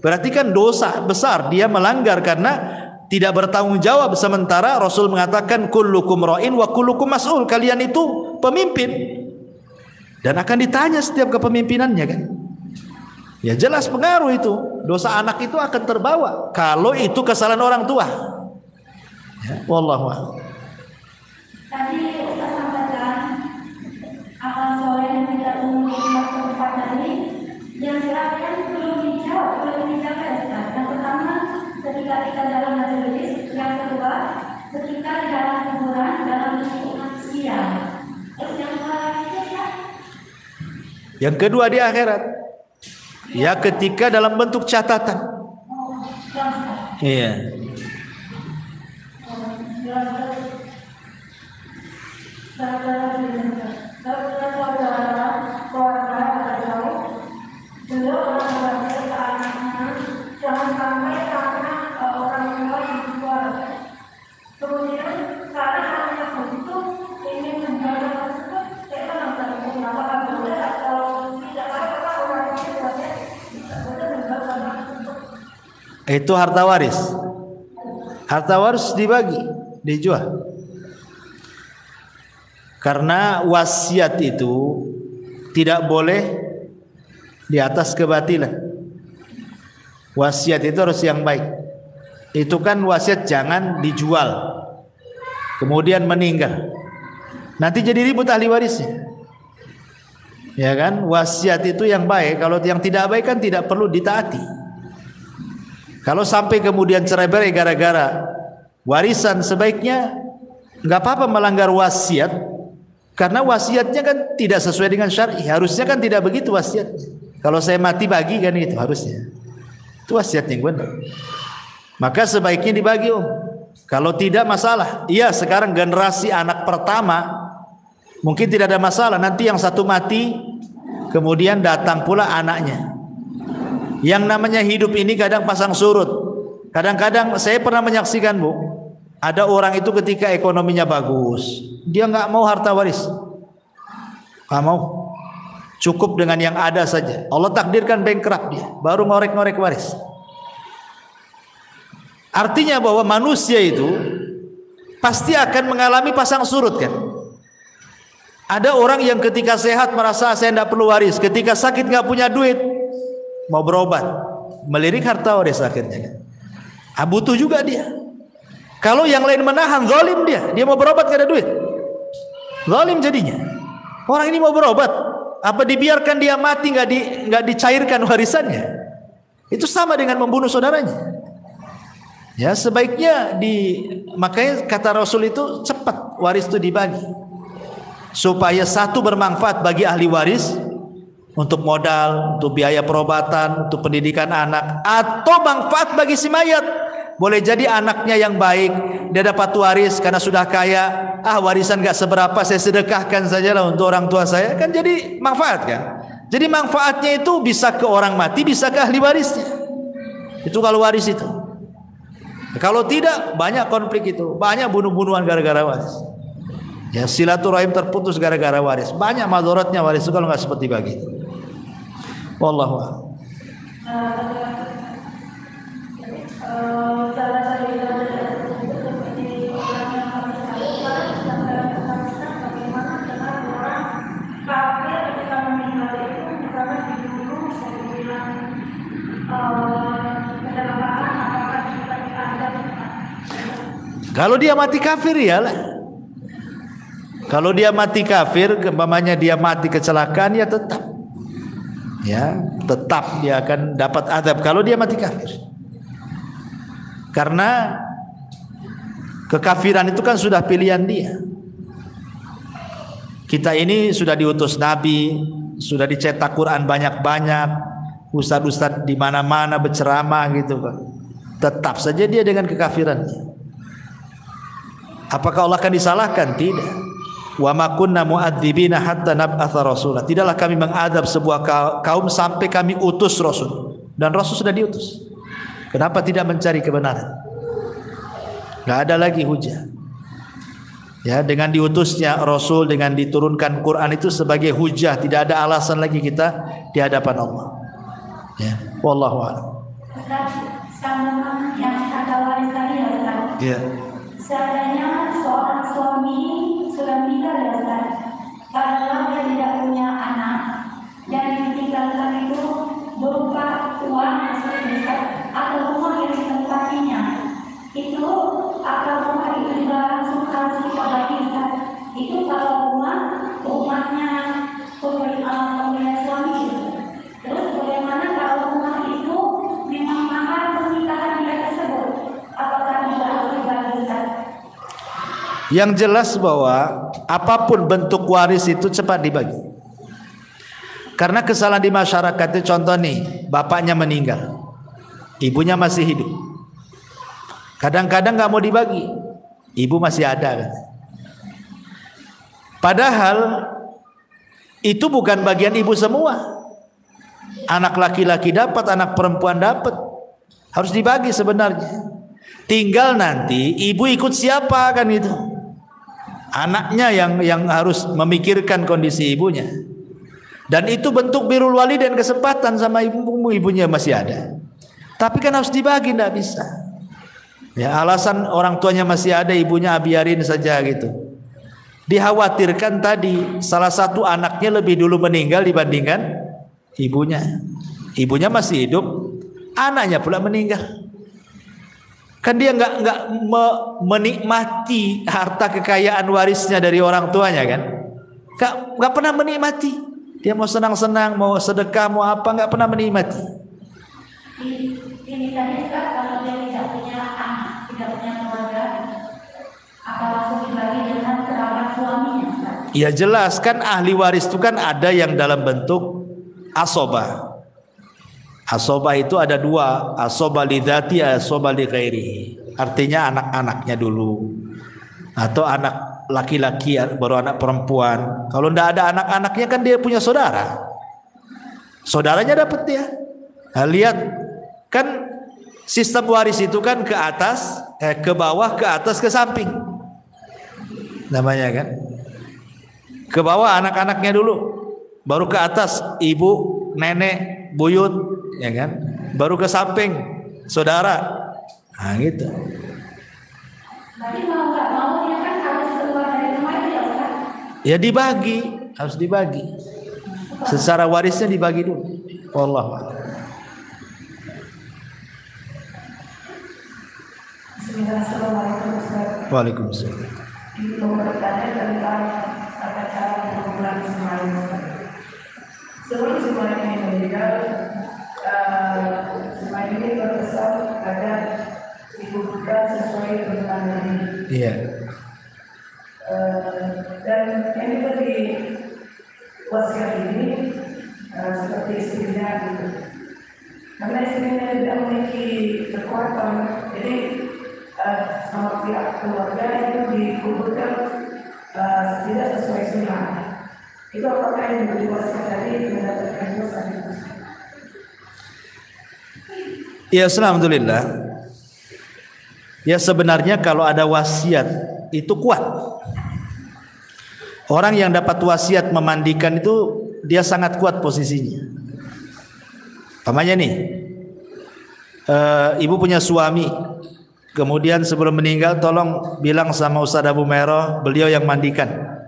Berarti kan dosa besar, dia melanggar karena tidak bertanggung jawab. Sementara Rasul mengatakan kullukum ra'in wa kullukum mas'ul. Kalian itu pemimpin dan akan ditanya setiap kepemimpinannya kan. Ya jelas pengaruh itu. Dosa anak itu akan terbawa kalau itu kesalahan orang tua. Ya, wallahu a'lam. Tadi Ustaz sampaikan amal soleh yang tidak umum tempat tadi yang terakhir belum dijaga Ustaz. Yang pertama ketika kita dalam majelis, yang kedua ketika di dalam kuburan dalam lingkungan siang. Terus yang terakhir yang kedua di akhirat. Ya ketika dalam bentuk catatan. Iya. Itu harta waris. Harta waris dibagi, dijual. Karena wasiat itu tidak boleh di atas kebatilan. Wasiat itu harus yang baik. Itu kan wasiat jangan dijual, kemudian meninggal. Nanti jadi ribut ahli warisnya. Ya kan? Wasiat itu yang baik. Kalau yang tidak baik kan tidak perlu ditaati. Kalau sampai kemudian cerai-berai gara-gara warisan, sebaiknya nggak apa-apa melanggar wasiat, karena wasiatnya kan tidak sesuai dengan syar'i. Harusnya kan tidak begitu wasiatnya. Kalau saya mati bagi kan itu harusnya. Itu wasiat yang benar. Maka sebaiknya dibagi om. Kalau tidak masalah. Iya sekarang generasi anak pertama mungkin tidak ada masalah. Nanti yang satu mati, kemudian datang pula anaknya. Yang namanya hidup ini kadang pasang surut. Kadang-kadang saya pernah menyaksikan Bu, ada orang itu ketika ekonominya bagus, dia nggak mau harta waris, nggak mau, cukup dengan yang ada saja. Allah takdirkan bankrupt dia, baru ngorek-ngorek waris. Artinya bahwa manusia itu pasti akan mengalami pasang surut kan. Ada orang yang ketika sehat merasa saya tidak perlu waris, ketika sakit nggak punya duit, mau berobat, melirik harta waris akhirnya. Butuh juga dia. Kalau yang lain menahan, zalim dia mau berobat gak ada duit, zalim jadinya. Orang ini mau berobat, apa dibiarkan dia mati nggak dicairkan warisannya? Itu sama dengan membunuh saudaranya. Ya sebaiknya makanya kata Rasul itu cepat waris itu dibagi, supaya satu bermanfaat bagi ahli waris, untuk modal, untuk biaya perobatan, untuk pendidikan anak, atau manfaat bagi si mayat. Boleh jadi anaknya yang baik, dia dapat waris karena sudah kaya. Warisan gak seberapa, saya sedekahkan sajalah untuk orang tua saya, kan jadi manfaat kan. Jadi manfaatnya itu bisa ke orang mati, bisa ke ahli warisnya. Itu kalau waris itu. Kalau tidak, banyak konflik itu, banyak bunuh-bunuhan gara-gara waris. Ya silaturahim terputus gara-gara waris. Banyak madharatnya waris itu kalau nggak seperti begitu. Wallahu a'lam. Kalau dia mati kafir ya lah. Kalau dia mati kafir, umpamanya dia mati kecelakaan, ya tetap dia akan dapat azab kalau dia mati kafir. Karena Kekafiran itu kan sudah pilihan dia. Kita ini sudah diutus Nabi, sudah dicetak Quran banyak-banyak, ustadz-ustadz di mana-mana berceramah gitu kan. Tetap saja dia dengan kekafirannya. Apakah Allah akan disalahkan? Tidak. Wa ma kunna mu'adzibina hatta nab'atsa rasula. Tidaklah kami mengadab sebuah kaum sampai kami utus rasul. Dan rasul sudah diutus. Kenapa tidak mencari kebenaran? Enggak ada lagi hujah. Ya, dengan diutusnya Rasul, dengan diturunkan Quran itu sebagai hujah, tidak ada alasan lagi kita di hadapan Allah. Ya, wallahu a'lam. Sama yang kata waris tadi ya Ustaz. Iya. Seandainya seorang suami sudah meninggal ya Ustaz, kalau dia tidak punya anak dan yang ditinggalkan itu berupa uang atau rumah yang ditempatinya, itu atau rumah itu juga langsung harus dibagikan. Itu kalau rumahnya pemilik suami itu. Terus bagaimana kalau rumah itu memang mahal pernikahan dia tersebut? Apakah juga harus dibagikan? Yang jelas bahwa apapun bentuk waris itu cepat dibagi. Karena kesalahan di masyarakat itu, contoh nih, bapaknya meninggal, ibunya masih hidup. Kadang-kadang nggak mau dibagi, ibu masih ada kan. Padahal itu bukan bagian ibu semua. Anak laki-laki dapat, anak perempuan dapat, harus dibagi sebenarnya. Tinggal nanti ibu ikut siapa kan itu. Anaknya yang harus memikirkan kondisi ibunya. Dan itu bentuk birrul walidain, kesempatan sama ibunya masih ada. Tapi kan harus dibagi, tidak bisa. Ya, alasan orang tuanya masih ada, ibunya biarin saja gitu. Dikhawatirkan tadi salah satu anaknya lebih dulu meninggal dibandingkan ibunya. Ibunya masih hidup, anaknya pula meninggal. Kan dia nggak menikmati harta kekayaan warisnya dari orang tuanya kan? Nggak pernah menikmati. Dia mau senang-senang, mau sedekah, mau apa, nggak pernah menikmati. Ini tadi kalau dia tidak punya anak, tidak punya keluarga, apa langsung dibagi dengan kerabat suaminya? Ya jelas kan ahli waris itu kan ada yang dalam bentuk asobah. Asobah itu ada dua, asobah li dzati, asobah li ghairihi. Artinya anak-anaknya dulu, atau anak laki-laki baru anak perempuan. Kalau tidak ada anak-anaknya kan dia punya saudara. Saudaranya dapat dia. Nah, lihat kan sistem waris itu kan ke atas, ke bawah, ke atas, ke samping. Namanya kan. Ke bawah anak-anaknya dulu, baru ke atas ibu, nenek, buyut, ya kan? Baru ke samping saudara. Nah, gitu. Berarti mau nggak mau dia kan harus keluar dari rumah itu ya Ustaz? Ya dibagi, harus dibagi. Secara warisnya dibagi dulu. Wallahu a'lam. Assalamualaikum Ustaz. Waalaikumsalam. Mau bertanya tentang tata cara pengumpulan Ismail. Sebelum Ismail ini meninggal, Ismail ini berpesan agar dibukukan sesuai dengan Nabi. Iya. Dan yang diberi wasiat ini seperti istrinya gitu. Karena istrinya tidak memiliki kekuatan, jadi sama pihak keluarga itu dikuburkan tidak sesuai sunnah. Itu apakah yang diberi wasiat tadi mendapatkan dosa? Ya, alhamdulillah. Ya sebenarnya kalau ada wasiat itu kuat. Orang yang dapat wasiat memandikan itu dia sangat kuat posisinya. Pamannya nih, ibu punya suami, kemudian sebelum meninggal tolong bilang sama Ustaz Abu Mero, beliau yang mandikan.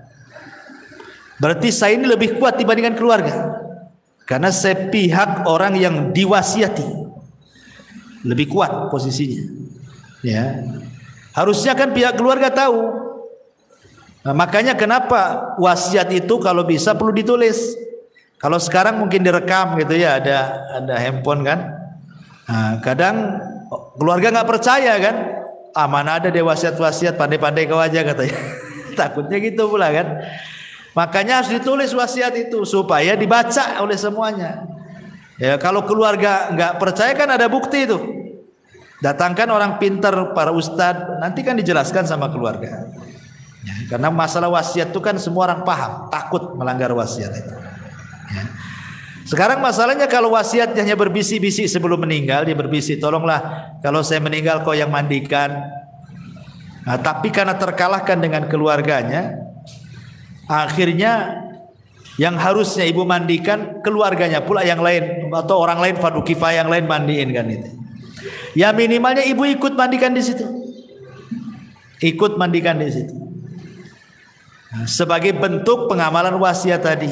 Berarti saya ini lebih kuat dibandingkan keluarga, karena saya pihak orang yang diwasiati, lebih kuat posisinya. Ya, harusnya kan pihak keluarga tahu. Nah, makanya kenapa wasiat itu kalau bisa perlu ditulis. Kalau sekarang mungkin direkam gitu ya, ada handphone kan. Nah, kadang keluarga nggak percaya kan, mana ada deh wasiat-wasiat, pandai-pandai kau aja katanya. Takutnya gitu pula kan. Makanya harus ditulis wasiat itu supaya dibaca oleh semuanya. Ya, kalau keluarga nggak percaya kan ada bukti itu. Datangkan orang pintar, para ustadz, nanti kan dijelaskan sama keluarga. Ya, karena masalah wasiat itu kan semua orang paham, takut melanggar wasiat itu. Ya. Sekarang masalahnya kalau wasiatnya hanya berbisik-bisik sebelum meninggal, dia berbisik, tolonglah kalau saya meninggal kau yang mandikan. Nah, tapi karena terkalahkan dengan keluarganya, akhirnya yang harusnya ibu mandikan keluarganya pula yang lain atau orang lain fardu kifayah yang lain mandiin kan itu. Ya minimalnya ibu ikut mandikan di situ. Ikut mandikan di situ. Nah, sebagai bentuk pengamalan wasiat tadi.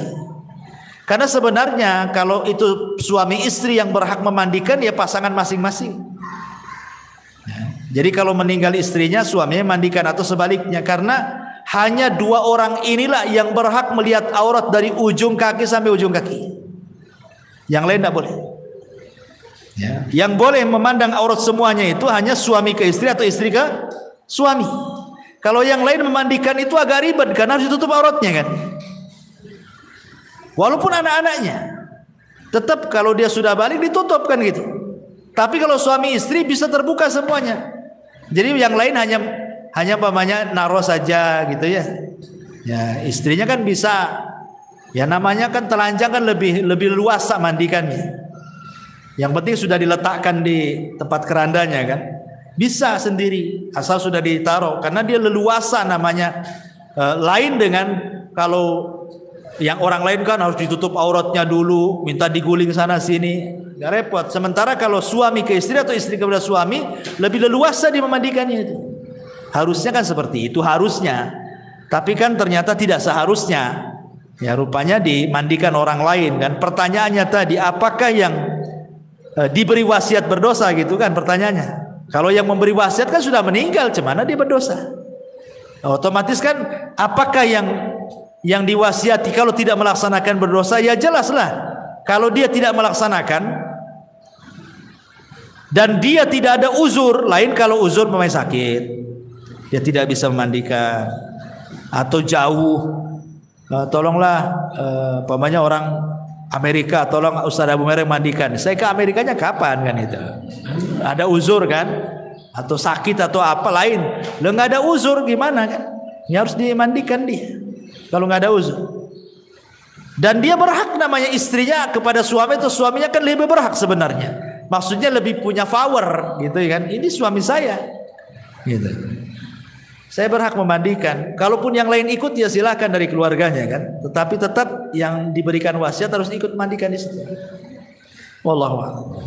Karena sebenarnya kalau itu suami istri yang berhak memandikan ya pasangan masing-masing. Jadi kalau meninggal istrinya, suaminya mandikan atau sebaliknya, karena hanya dua orang inilah yang berhak melihat aurat dari ujung kaki sampai ujung kaki. Yang lain tidak boleh. Ya. Yang boleh memandang aurat semuanya itu hanya suami ke istri atau istri ke suami. Kalau yang lain memandikan itu agak ribet karena harus ditutup auratnya kan. Walaupun anak-anaknya, tetap kalau dia sudah balik ditutup kan gitu. Tapi kalau suami istri bisa terbuka semuanya. Jadi yang lain hanya pamannya naruh saja gitu ya. Ya istrinya kan bisa. Ya namanya kan telanjang kan lebih luas mandikannya. Yang penting sudah diletakkan di tempat kerandanya kan. Bisa sendiri asal sudah ditaruh karena dia leluasa namanya. Lain dengan kalau yang orang lain kan harus ditutup auratnya dulu, minta diguling sana sini. Gak repot. Sementara kalau suami ke istri atau istri kepada suami lebih leluasa dia memandikannya itu. Harusnya kan seperti itu harusnya. Tapi kan ternyata tidak seharusnya. Ya rupanya dimandikan orang lain kan. Pertanyaannya tadi apakah yang diberi wasiat berdosa gitu kan pertanyaannya. Kalau yang memberi wasiat kan sudah meninggal, cemana dia berdosa? Otomatis kan apakah yang diwasiati kalau tidak melaksanakan berdosa? Ya jelaslah. Kalau dia tidak melaksanakan dan dia tidak ada uzur, lain kalau uzur pemain sakit, dia tidak bisa memandikan atau jauh, tolonglah pamannya orang Amerika, tolong Ustaz Abu Mereng mandikan. Saya ke Amerikanya kapan kan itu? Ada uzur kan? Atau sakit atau apa lain? Lo nggak ada uzur gimana kan? Ya harus dimandikan dia. Kalau nggak ada uzur. Dan dia berhak namanya istrinya kepada suami atau suaminya kan lebih berhak sebenarnya. Maksudnya lebih punya power gitu kan. Ini suami saya. Gitu. Saya berhak memandikan. Kalaupun yang lain ikut ya silakan dari keluarganya kan. Tetapi tetap yang diberikan wasiat harus ikut mandikan di situ. Wallahu a'lam.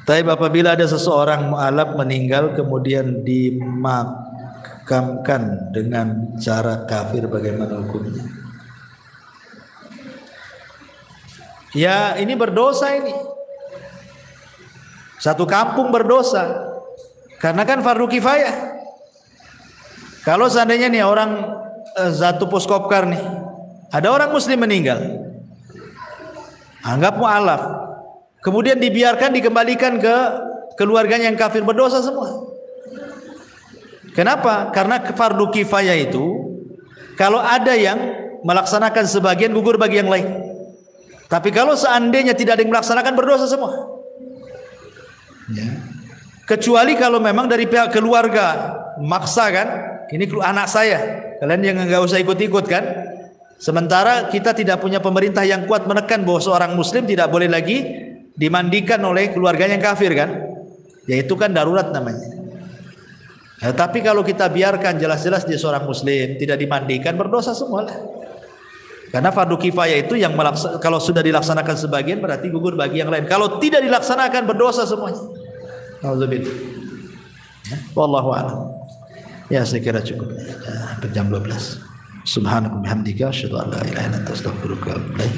Tapi apabila ada seseorang mu'alaf meninggal kemudian dimakamkan dengan cara kafir, bagaimana hukumnya? Ya ini berdosa ini. Satu kampung berdosa. Karena kan fardu kifayah. Kalau seandainya nih orang Zatu Puskopkar nih, ada orang muslim meninggal, anggap mu'alaf, kemudian dibiarkan dikembalikan ke keluarganya yang kafir, berdosa semua. Kenapa? Karena fardu kifayah itu kalau ada yang melaksanakan sebagian gugur bagi yang lain. Tapi kalau seandainya tidak ada yang melaksanakan, berdosa semua. Ya. Kecuali kalau memang dari pihak keluarga maksa kan, ini anak saya, kalian yang nggak usah ikut-ikut kan. Sementara kita tidak punya pemerintah yang kuat menekan bahwa seorang muslim tidak boleh lagi dimandikan oleh keluarganya yang kafir kan. Ya itu kan darurat namanya. Ya, tapi kalau kita biarkan jelas-jelas dia seorang muslim tidak dimandikan, berdosa semua lah. Karena fardu kifayah itu yang kalau sudah dilaksanakan sebagian berarti gugur bagi yang lain. Kalau tidak dilaksanakan berdosa semuanya. Alhamdulillah. Wallahu a'lam. Ya saya kira cukup. Jam 12. Subhanallah bihamdika asyhadu an la ilaha illa anta astaghfiruka wa atubu ilaik.